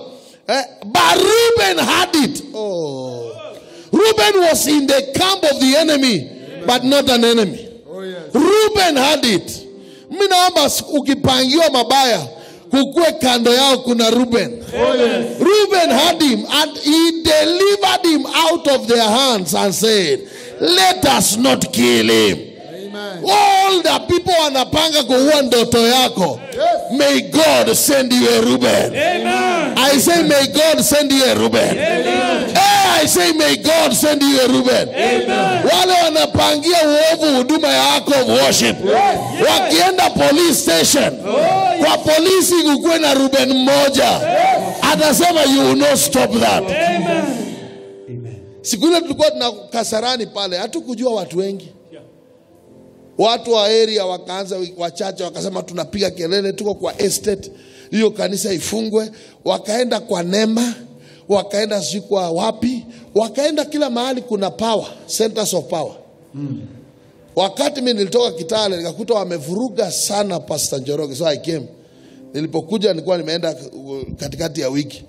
[SPEAKER 1] But Reuben had it. Oh. Reuben was in the camp of the enemy, but not an enemy.
[SPEAKER 2] Oh yes.
[SPEAKER 1] Reuben had it. Mimi naomba ukipangiwa mabaya kukue kando yao kuna Reuben.
[SPEAKER 2] Oh yes.
[SPEAKER 1] Reuben had him and he delivered him out of their hands and said, let us not kill him.
[SPEAKER 2] Amen.
[SPEAKER 1] All the people wanapanga kuua ndoto yako.
[SPEAKER 2] Yes.
[SPEAKER 1] May God send you a Reuben.
[SPEAKER 2] Amen.
[SPEAKER 1] I say may God send you a Reuben.
[SPEAKER 2] Amen.
[SPEAKER 1] I say may God send you a Reuben.
[SPEAKER 2] Amen.
[SPEAKER 1] Wale wanapangia uovu huduma yako of worship.
[SPEAKER 2] Yes.
[SPEAKER 1] Wakienda police station. Kwa polisi kukuwe na Reuben mmoja. Atasema you will not stop that.
[SPEAKER 2] Amen.
[SPEAKER 1] Siku ile tulikuwa tuna Kasarani pale, hatukujua watu wengi. Watu wa area wakaanza wachache wakasema tunapiga kelele, tuko kwa estate, hiyo kanisa ifungwe. Wakaenda kwa Nema, wakaenda kwa wapi, wakaenda kila mahali kuna power, centers of power. Wakati mimi nilitoka Kitale nikakuta wamevuruga sana Pastor Njoroge, so I came. Nilipokuja nilikuwa nimeenda katikati ya wiki.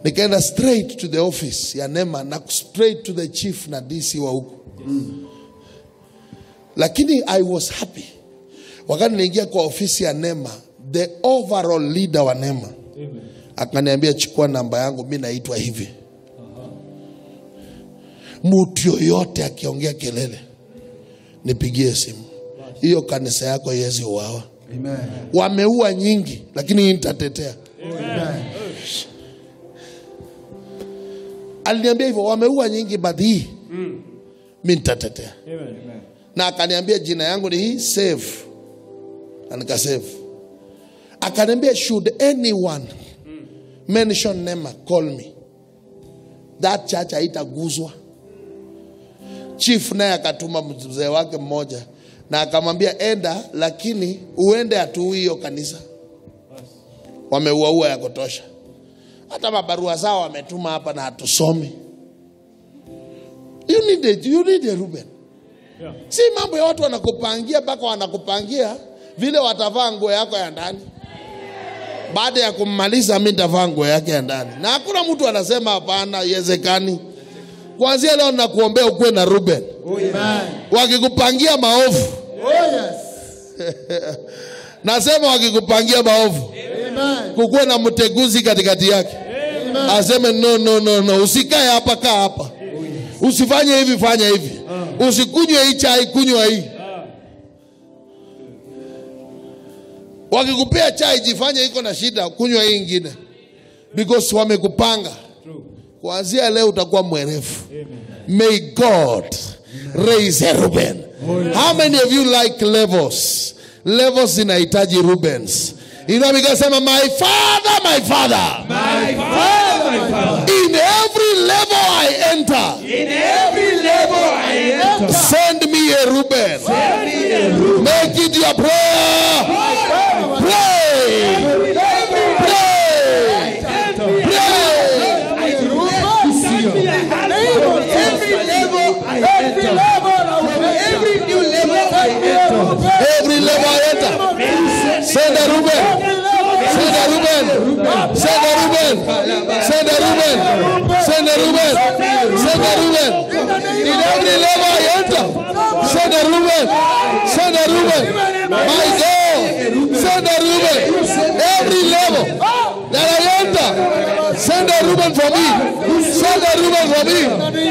[SPEAKER 1] Nikaenda straight to the office ya Nema na straight to the chief na DC wa huko. Lakini I was happy. Wakati niingia kwa ofisi ya Nema, the overall leader wa Nema akaniambia chukua namba yangu, mimi naitwa hivi. Mtu yoyote akiongea kelele nipigie simu. Hiyo kanisa yako yezi uawa.
[SPEAKER 2] Amen.
[SPEAKER 1] Wameua nyingi lakini nitatetea.
[SPEAKER 2] Amen.
[SPEAKER 1] Aliniambia hivyo, wameua nyingi but hii mimi nitatetea.
[SPEAKER 2] Amen.
[SPEAKER 1] Na akaniambia jina yangu ni hii, save. Na nikasave. Akaniambia should anyone mention Nema, call me. That church haitaguzwa. Chief naye akatuma mzee wake mmoja na akamwambia enda, lakini uende atuui hiyo kanisa. Wameua ya kutosha. Hata mabarua zao wametuma hapa na hatusomi. You need a Reuben.
[SPEAKER 2] Yeah.
[SPEAKER 1] Si mambo ya watu wanakupangia mpaka wanakupangia vile watavaa nguo yako ya ndani. Baada ya kummaliza mimi nitavaa nguo yake ya ndani. Na hakuna mtu anasema hapana, iwezekani. Kuanzia leo nakuombea ukuwe na Reuben.
[SPEAKER 2] Amen.
[SPEAKER 1] Wakikupangia maovu.
[SPEAKER 2] Oh yes.
[SPEAKER 1] Nasema wakikupangia maovu.
[SPEAKER 2] Amen.
[SPEAKER 1] Kukuwe na mteguzi katikati yake.
[SPEAKER 2] Amen.
[SPEAKER 1] Aseme no. Usikae hapa, kaa hapa. Usifanye hivi, fanya hivi. Usikunywe hii chai, kunywa hii. Wakikupea chai jifanye iko na shida, kunywa hii ingine. Because wamekupanga. Kuanzia leo utakuwa mwerefu. May God raise a Reuben. How many of you like levels? Levels inahitaji Reubens. Inamikasema my father, my father.
[SPEAKER 2] My father, my father.
[SPEAKER 1] In every level I enter.
[SPEAKER 2] In every level I enter.
[SPEAKER 1] Send me a Reuben.
[SPEAKER 2] Send me a Reuben.
[SPEAKER 1] Make it your prayer. Pray. Every level I enter. Send a Reuben. Send a Reuben. Send a Reuben. Send a Reuben. Send a Reuben. Send a Reuben. In every level I enter. Send a Reuben. Send a Reuben. My God. Send a Reuben. Every level that I enter. Send a Reuben for me. Send a Reuben for me.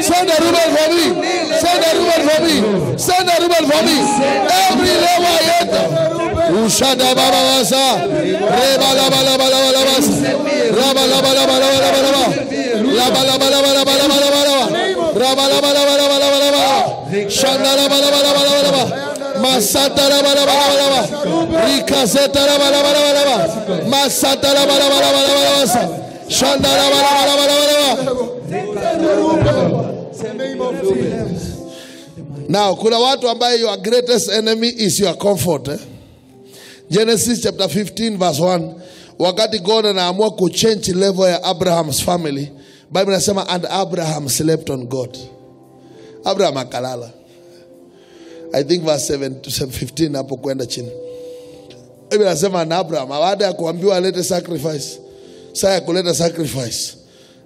[SPEAKER 1] Send a Reuben for me. Send a Reuben for me. Send a Reuben for me. Every level I enter. Ushada baba wasa. Reba la ba la ba la ba la ba. Raba la ba la ba la ba la ba la ba. La ba la ba la ba la ba la ba la ba la. Raba la ba la ba la ba la ba la ba. Shanda la ba la ba la ba la ba. Masata la ba la ba la ba. Rikaseta la ba la ba la ba. Masata la ba la ba la ba la. Shanda la ba la ba la ba la ba. Now, kuna watu ambaye your greatest enemy is your comfort. Genesis chapter 15 verse 1. Wakati God anaamua kuchange level ya Abraham's family, Bible inasema and Abraham slept on God. Abraham akalala. I think verse 7 to 15 hapo kwenda chini. Bible inasema and Abraham baada ya kuambiwa alete sacrifice. Sasa ya kuleta sacrifice.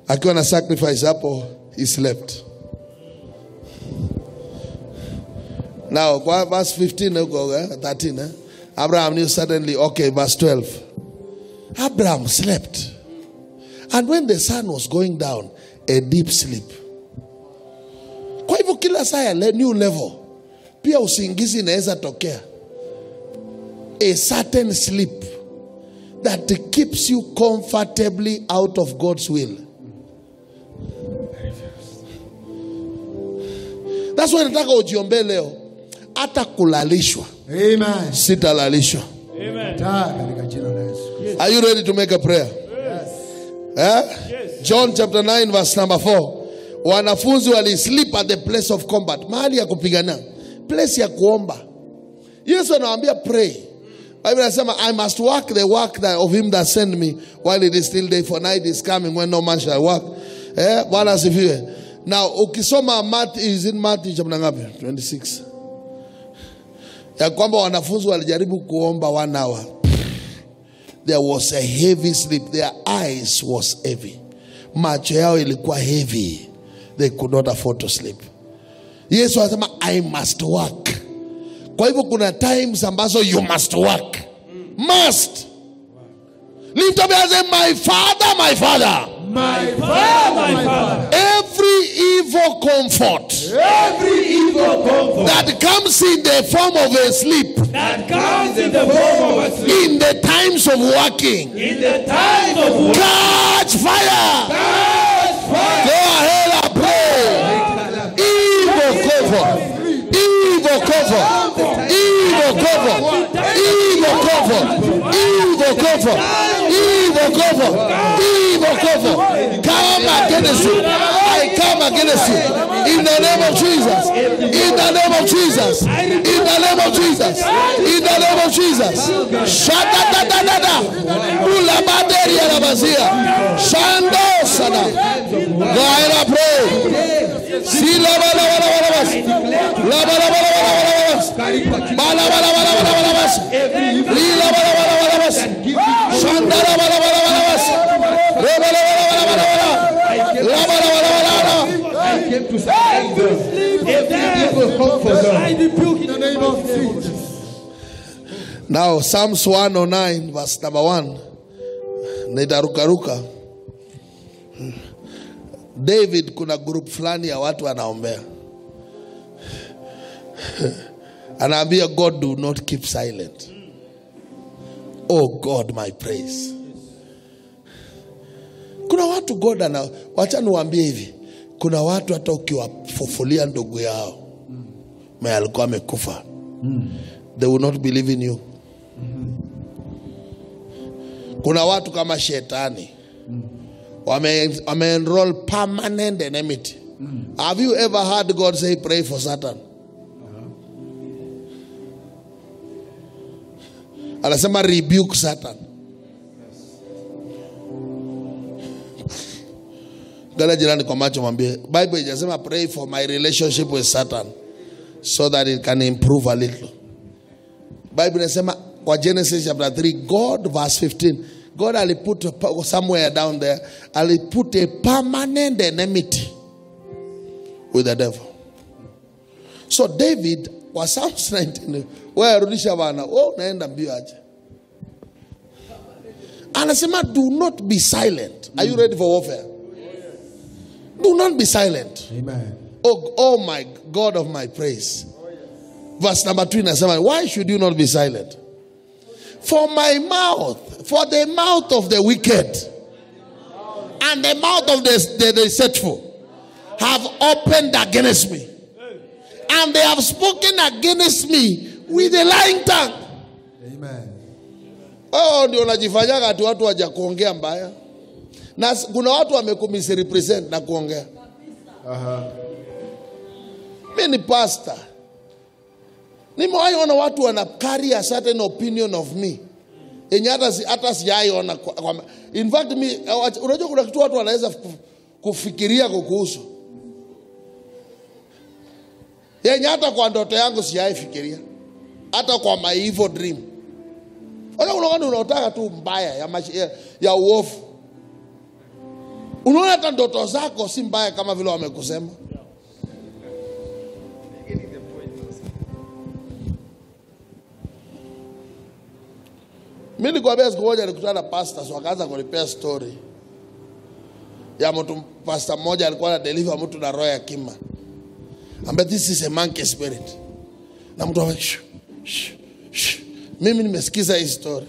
[SPEAKER 1] Akiwa na sacrifice hapo he slept. Now, verse 15, 13. Abraham knew suddenly, okay, verse 12. Abraham slept. And when the sun was going down, a deep sleep. Kwa hivyo kila saa ya new level, pia usingizi inaweza tokea. A certain sleep that keeps you comfortably out of God's will. That's why nataka ujiombe leo. Hata kulalishwa.
[SPEAKER 2] Amen.
[SPEAKER 1] Sitalalishwa.
[SPEAKER 2] Amen.
[SPEAKER 1] Are you ready to make a prayer?
[SPEAKER 2] Yes.
[SPEAKER 1] Yes. John chapter 9 verse number 4. Wanafunzi wali sleep at the place of combat. Mahali ya kupigana. Place ya kuomba. Yesu anawaambia pray. Bible inasema I must work the work that of him that sent me while it is still day, for night is coming when no man shall work. Bwana asifiwe. Now ukisoma Matthew, is in Matthew chapter ngapi? 26. Ya kwamba wanafunzi walijaribu kuomba 1 hour. There was a heavy sleep. Their eyes was heavy. Macho yao ilikuwa heavy. They could not afford to sleep. Yesu anasema I must work. Kwa hivyo kuna times ambazo you must work. Must. Lift up and say my father, my father.
[SPEAKER 2] My father, my father.
[SPEAKER 1] Every evil comfort.
[SPEAKER 2] Every evil comfort.
[SPEAKER 1] That comes in the form of a sleep.
[SPEAKER 2] That comes in the form of a sleep.
[SPEAKER 1] In the times of working.
[SPEAKER 2] In the times of working.
[SPEAKER 1] Catch fire.
[SPEAKER 2] Catch fire.
[SPEAKER 1] Go ahead and pray. Evil comfort. Evil comfort. Evil comfort. Evil comfort. Evil comfort. Evil comfort. Evil comfort. Come against you. I come against you. In the name of Jesus. In the name of Jesus. In the name of Jesus. In the name of Jesus. Shada da da da da. Ula baderi ya rabazia. Shando sada. Go ahead and pray. Si la ba la ba la ba la ba. La ba la ba la ba la ba la ba. Ba la ba la ba la ba la ba la ba. Li la ba la ba la ba la ba. Shanda la ba la ba la ba la ba. Re ba la ba la ba la ba la ba. La ba la ba la ba la ba.
[SPEAKER 2] I came to say every evil comfort. I rebuke in the name of Jesus.
[SPEAKER 1] Now Psalms 109 verse number 1. Nitarukaruka. David kuna group fulani ya watu wanaombea. Anaambia God, do not keep silent. Oh God, my praise. Kuna watu God ana, wacha niwaambie hivi. Kuna watu hata ukiwafufulia ndugu yao mwenye alikuwa amekufa, they will not believe in you. Kuna watu kama shetani wame enroll permanent enmity. Have you ever heard God say pray for Satan? Anasema rebuke Satan. Gala jirani kwa macho mwambie, Bible inasema pray for my relationship with Satan so that it can improve a little. Bible inasema kwa Genesis chapter 3, God, verse 15, God aliput somewhere down there, aliput a permanent enmity with the devil. So David was Psalms 19, wewe rudisha bana, unaenda mbio aje. Anasema do not be silent. Are you ready for warfare? Do not be silent.
[SPEAKER 2] Amen.
[SPEAKER 1] Oh my God of my praise. Verse number 2 inasema, why should you not be silent? For my mouth, for the mouth of the wicked and the mouth of the deceitful have opened against me, and they have spoken against me with a lying tongue.
[SPEAKER 2] Amen.
[SPEAKER 1] Oh, ndio unajifanyaga ati watu waja kuongea mbaya. Na kuna watu wamekumisrepresent na kuongea. Mimi ni pastor. Nimewahi ona watu wana carry a certain opinion of me. Yenye hata sijaiona. In fact, unajua kuna kitu watu wanaweza kufikiria kukuhusu. Yenye hata kwa ndoto yangu sijaifikiria. Hata kwa my evil dream. Unaona unataka tu mbaya ya uovu. Unaona hata ndoto zako si mbaya kama vile wamekusema. Mimi nilikwambia siku moja nilikutana na pastors wakaanza kunipea story ya mtu, pastor mmoja alikuwa ana deliver mtu na roho ya kima. Ambaye this is a monkey spirit. Na mtu wa mimi nimesikiza hii story.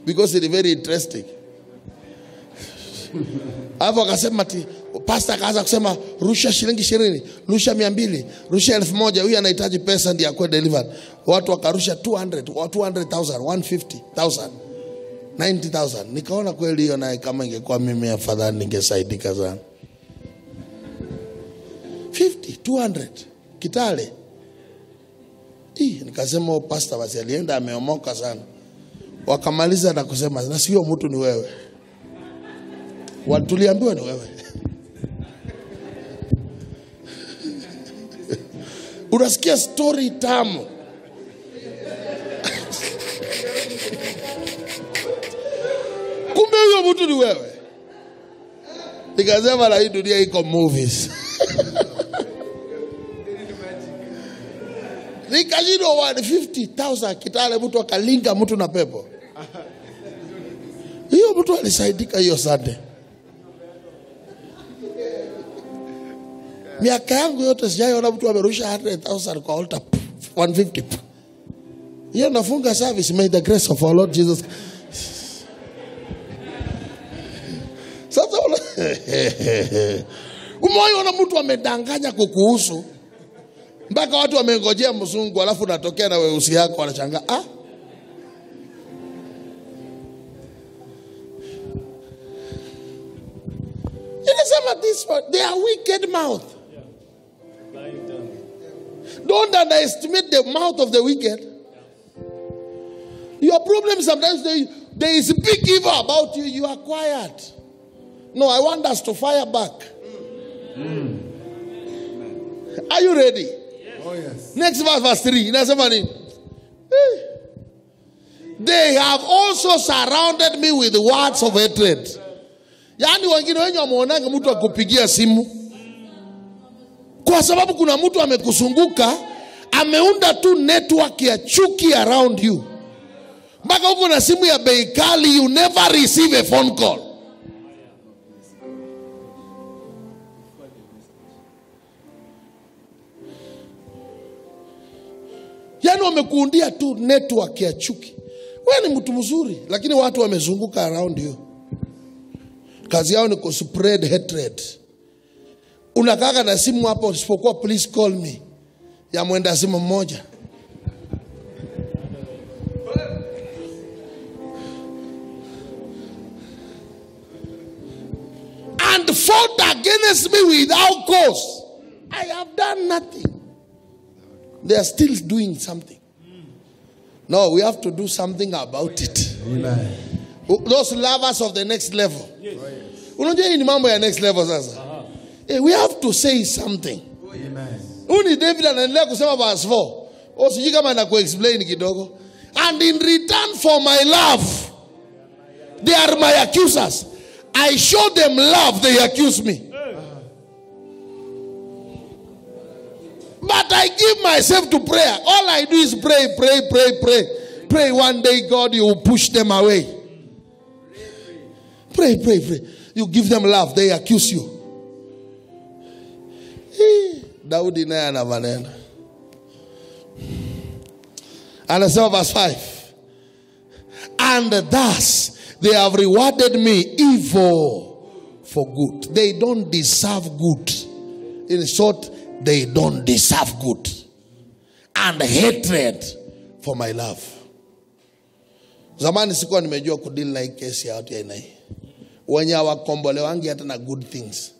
[SPEAKER 1] Because it's very interesting. Hapo akasema ati pastor akaanza kusema rusha shilingi 20, rusha 200, rusha 1000, huyu anahitaji pesa ndiye akwe delivered. Watu wakarusha 200, 200,000, 150,000, 90,000. Nikaona kweli hiyo naye kama ingekuwa mimi afadhali ningesaidika sana. 50, 200 Kitale. Nikasema pastor basi alienda ameomoka sana. Wakamaliza na kusema na sio mtu ni wewe. Tuliambiwa ni wewe. Unasikia story tamu. Kumbe huyo mtu ni wewe. Nikasema la hii dunia iko movies. Nikajino 150,000 Kitale mtu akalinga mtu na pepo. Hiyo mtu alisaidika hiyo Sunday. Miaka yangu yote sijaiona mtu amerusha 100,000 kwa altar 150. Hiyo nafunga service, may the grace of our Lord Jesus. Sasa umeona mtu amedanganya kukuhusu mpaka watu wamengojea mzungu alafu natokea na weusi yako wanashangaa. Inasema this one, they are wicked mouth. Don't underestimate the mouth of the wicked. Your problem sometimes they speak evil about you. You are quiet. No, I want us to fire back. Are you ready?
[SPEAKER 2] Oh yes.
[SPEAKER 1] Next verse 3. Inasema nini? They have also surrounded me with words of hatred. Yaani wengine wenye wameonanga mtu akupigia simu kwa sababu kuna mtu amekusunguka, ameunda tu network ya chuki around you. Mpaka uko na simu ya bei kali, you never receive a phone call. Yani wamekuundia tu network ya chuki. Wewe ni mtu mzuri, lakini watu wamezunguka around you. Kazi yao ni kuspread hatred. Unakaka na simu hapo, usipokuwa please call me, ya mwenda simu mmoja. And fought against me without cause. I have done nothing. They are still doing something. No, we have to do something about it.
[SPEAKER 2] Amen.
[SPEAKER 1] Those lovers of the next level. Unajua hii ni mambo ya next level sasa. We have to say something.
[SPEAKER 2] Amen.
[SPEAKER 1] Uni David anaendelea kusema verse 4. Sijui kama na kuexplain kidogo. And in return for my love, they are my accusers. I show them love, they accuse me. But I give myself to prayer. All I do is pray, pray, pray, pray. Pray one day, God, you will push them away. Pray, pray, pray. You give them love, they accuse you. Daudi naye ana maneno. Anasema verse 5. And thus they have rewarded me evil for good. They don't deserve good. In short, they don't deserve good. And hatred for my love. Zamani sikuwa nimejua kudeal na hii kesi ya watu ya aina hii. Wenye hawakombolewangi hata na good things.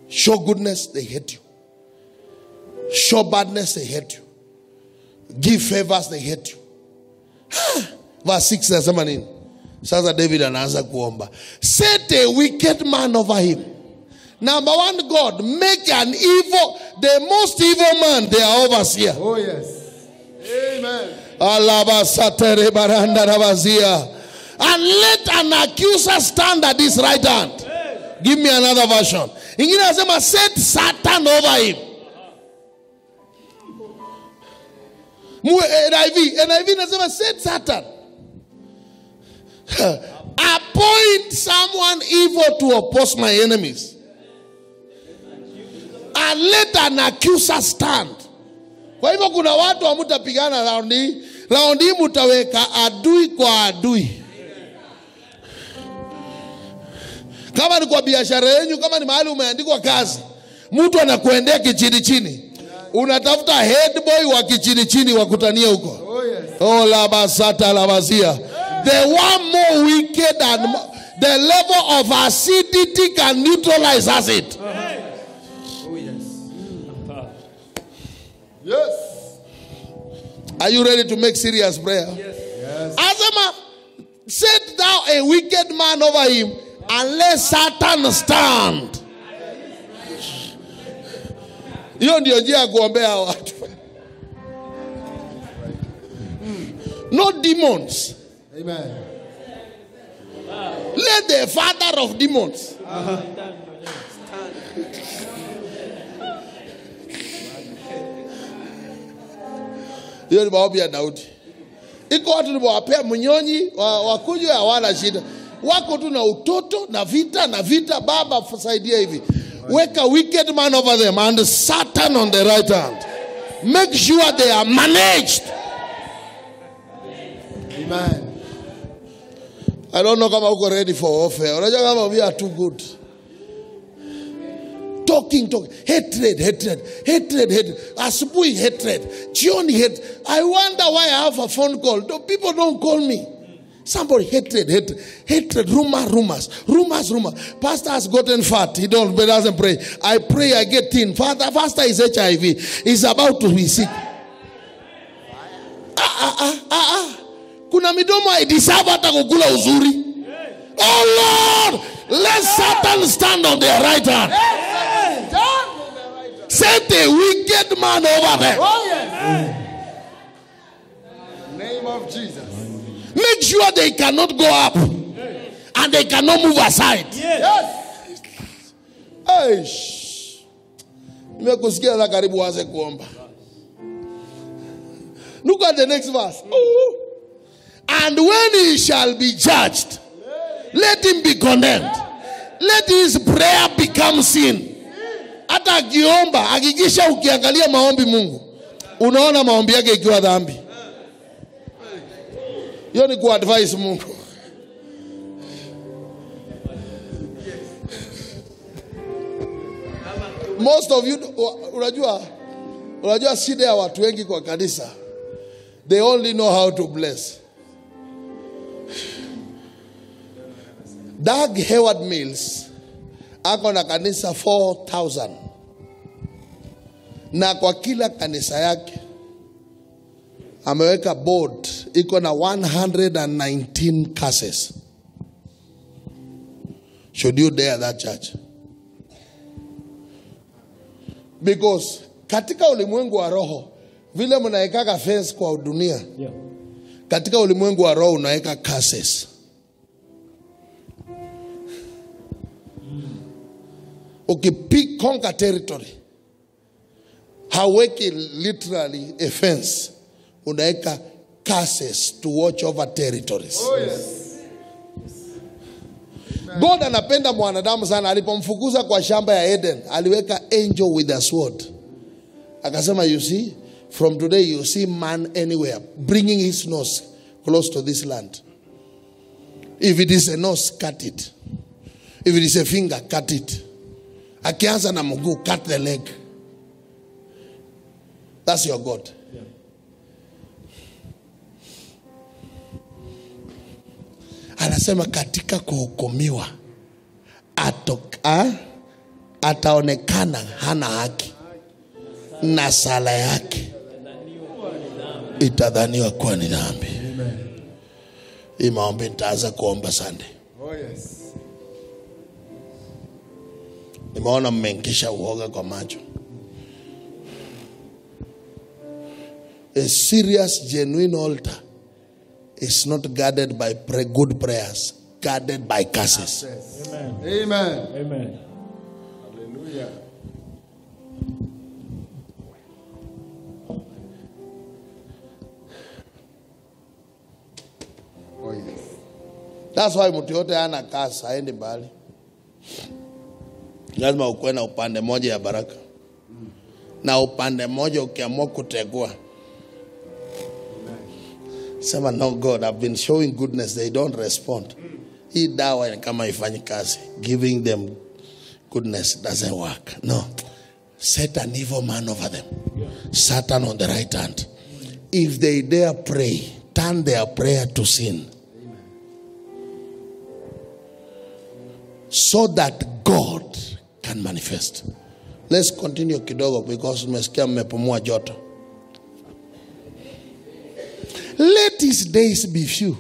[SPEAKER 1] Show goodness, they hate you. Show badness, they hate you. Give favors, they hate you. Verse 6 nasema nini? Sasa David anaanza kuomba. Set a wicked man over him. Number one, God, make an evil, the most evil man, they are overseer.
[SPEAKER 2] Oh yes. Amen.
[SPEAKER 1] And let an accuser stand at his right hand. Give me another version. Ingine nasema set Satan over him. NIV nasema set Satan. Appoint someone evil to oppose my enemies. And let an accuser stand. Kwa hivyo kuna watu hamtapigana round hii. Round hii mtaweka adui kwa adui. Kama ni kwa biashara yenu, kama ni mahali umeandikwa kazi, mtu anakuendea kichini chini. Unatafuta head boy wa kichini chini wakutania huko.
[SPEAKER 2] Oh yes.
[SPEAKER 1] Oh la basata la bazia. The one more wicked and the level of acidity can neutralize acid.
[SPEAKER 2] Oh yes. Yes.
[SPEAKER 1] Are you ready to make serious prayer?
[SPEAKER 2] Yes. Yes.
[SPEAKER 1] Azama, set thou a wicked man over him and let Satan stand. Hiyo ndio njia ya kuombea watu. Not demons.
[SPEAKER 2] Amen.
[SPEAKER 1] Let the father of demons. Hiyo ni maombi ya Daudi. Iko watu nimewapea mnyonyi wakunywe hawana shida. Wako tu na utoto na vita. Baba saidia hivi. Weka wicked man over them and Satan on the right hand. Make sure they are managed.
[SPEAKER 2] Amen.
[SPEAKER 1] I don't know kama uko ready for warfare. Unajua kama we are too good. Talking. Hatred. Asubuhi hatred. Jioni hatred. I wonder why I have a phone call. People don't call me. Somebody hatred. Rumors. Pastor has gotten fat. He doesn't pray. I pray, I get thin. Pastor is HIV. He's about to be sick. Kuna midomo haideserve hata kukula uzuri. Oh Lord, let Satan stand on their right hand. Set a wicked man over them.
[SPEAKER 2] Oh yes. Name of Jesus.
[SPEAKER 1] Make sure they cannot go up and they cannot move aside.
[SPEAKER 2] Yes.
[SPEAKER 1] Aish. Nimekusikia na karibu waanze kuomba. Look at the next verse. Ooh. And when he shall be judged, let him be condemned. Let his prayer become sin. hata akiomba, hakikisha ukiangalia maombi Mungu, unaona maombi yake ikiwa dhambi. Hiyo ni kuadvise Mungu. Most of you, unajua shida ya watu wengi kwa kanisa, they only know how to bless. Doug Hayward Mills ako na kanisa 4,000, na kwa kila kanisa yake ameweka board iko na 119 curses. Should you dare that church? Because katika ulimwengu wa roho, vile mnaekaka face kwa dunia, katika ulimwengu wa roho unaweka curses. Ukipick conquer territory, haweki literally a fence, unaweka curses to watch over territories.
[SPEAKER 2] Oh, yes.
[SPEAKER 1] God anapenda mwanadamu sana. Alipomfukuza kwa shamba ya Eden, aliweka angel with a sword. Akasema, you see, from today you see man anywhere bringing his nose close to this land. If it is a nose, cut it. If it is a finger, cut it. Akianza na mguu, cut the leg. That's your God.
[SPEAKER 2] Yeah.
[SPEAKER 1] Anasema katika kuhukumiwa ataonekana hana haki, na sala yake itadhaniwa kuwa ni dhambi. Hii maombi nitaanza kuomba Sunday.
[SPEAKER 2] Oh, yes.
[SPEAKER 1] Nimeona mmenkisha uoga kwa macho. A serious, genuine altar is not guarded by good prayers, guarded by curses.
[SPEAKER 2] Amen. Amen.
[SPEAKER 3] Amen.
[SPEAKER 2] Hallelujah. Oh, yes.
[SPEAKER 1] That's why mtu yote ana kasi, haendi mbali. Lazima ukuwe na upande moja ya baraka. Na upande moja ukiamua kutegua, sema, no God, I've been showing goodness, they don't respond. Hii dawa ni kama ifanyi kazi. Giving them goodness doesn't work. No. Set an evil man over them. Satan on the right hand. If they dare pray, turn their prayer to sin. So that God can manifest. Let's continue kidogo because umesikia mmepumua joto. Let his days be few,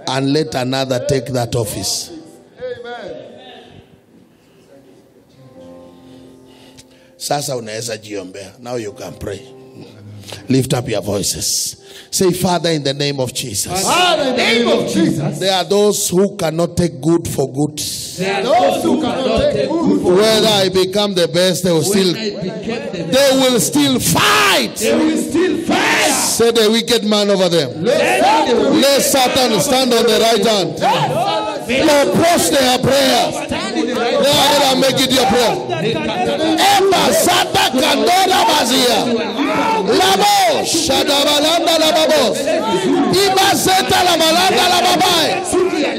[SPEAKER 1] and let another take that office.
[SPEAKER 2] Amen.
[SPEAKER 1] Sasa unaweza jiombea. Now you can pray. Lift up your voices. Say, Father, in the name of Jesus.
[SPEAKER 2] Father, in the name of Jesus.
[SPEAKER 1] There are those who cannot take good for good.
[SPEAKER 2] There are those who cannot take good for
[SPEAKER 1] Whether I become the best, they will still fight.
[SPEAKER 2] They will still fight.
[SPEAKER 1] Say the wicked man over them. Let Satan stand on the right hand. Lord, approach their prayers. Go ahead and make it your prayer. Eba Sata Kandora Bazia. Labo Shadabalanda Lababos. Iba Zeta Labalanda Lababai.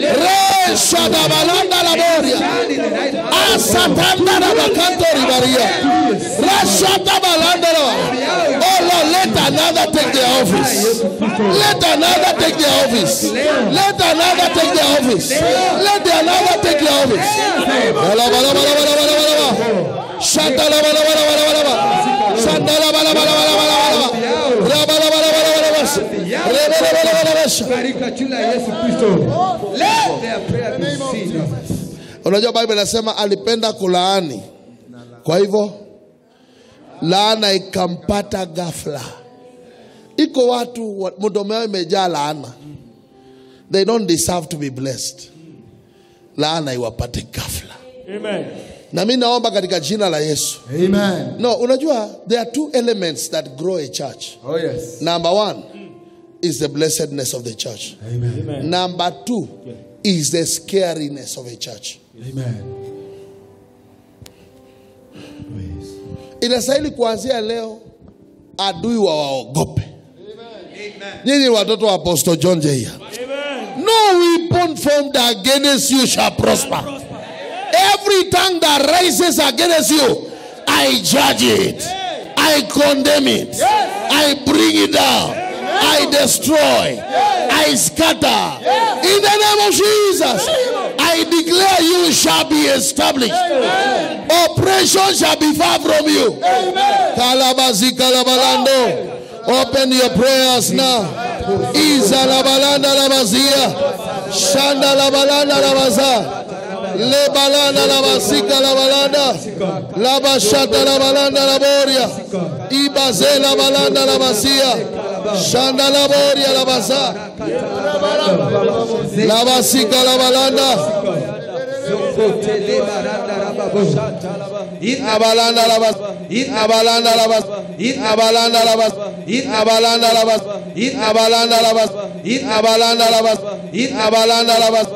[SPEAKER 1] Re Shadabalanda Laboria. Asatanda Labakanto Ribaria. Rashata Balanda. Oh Lord, let another take their office. Let another take their office. Let another take their office. Let the another take their office. Unajua Biblia inasema alipenda kulaani. Kwa hivyo laana ikampata ghafla. Iko watu mdomo wao imejaa laana. They don't deserve to be blessed. Laana iwapate ghafla.
[SPEAKER 3] Amen.
[SPEAKER 1] Na mimi naomba katika jina la Yesu.
[SPEAKER 2] Amen.
[SPEAKER 1] No, unajua there are two elements that grow a church.
[SPEAKER 2] Oh, yes.
[SPEAKER 1] Number one is the blessedness of the church.
[SPEAKER 2] Amen.
[SPEAKER 3] Amen.
[SPEAKER 1] Number two is the scariness of a church.
[SPEAKER 2] Amen.
[SPEAKER 1] Inastahili kuanzia leo adui waogope. Nyinyi watoto wa Apostle John J. No weapon formed against you shall prosper. Every tongue that rises against you, I judge it. I condemn it. I bring it down. I destroy. I scatter. In the name of Jesus, I declare you shall be established. Oppression shall be far from you. Kalabazi kalabalando. Open your prayers now. Iza labalanda labazia. Shanda labalanda labaza. Lebalanda labasika labalanda. Labashata labalanda laboria. Ibaze labalanda labazia. Shanda laboria labaza. Labasika labalanda. Abalanda labas. Abalanda labas. Abalanda labas. Abalanda labas. Abalanda labas. Abalanda labas. Abalanda labas.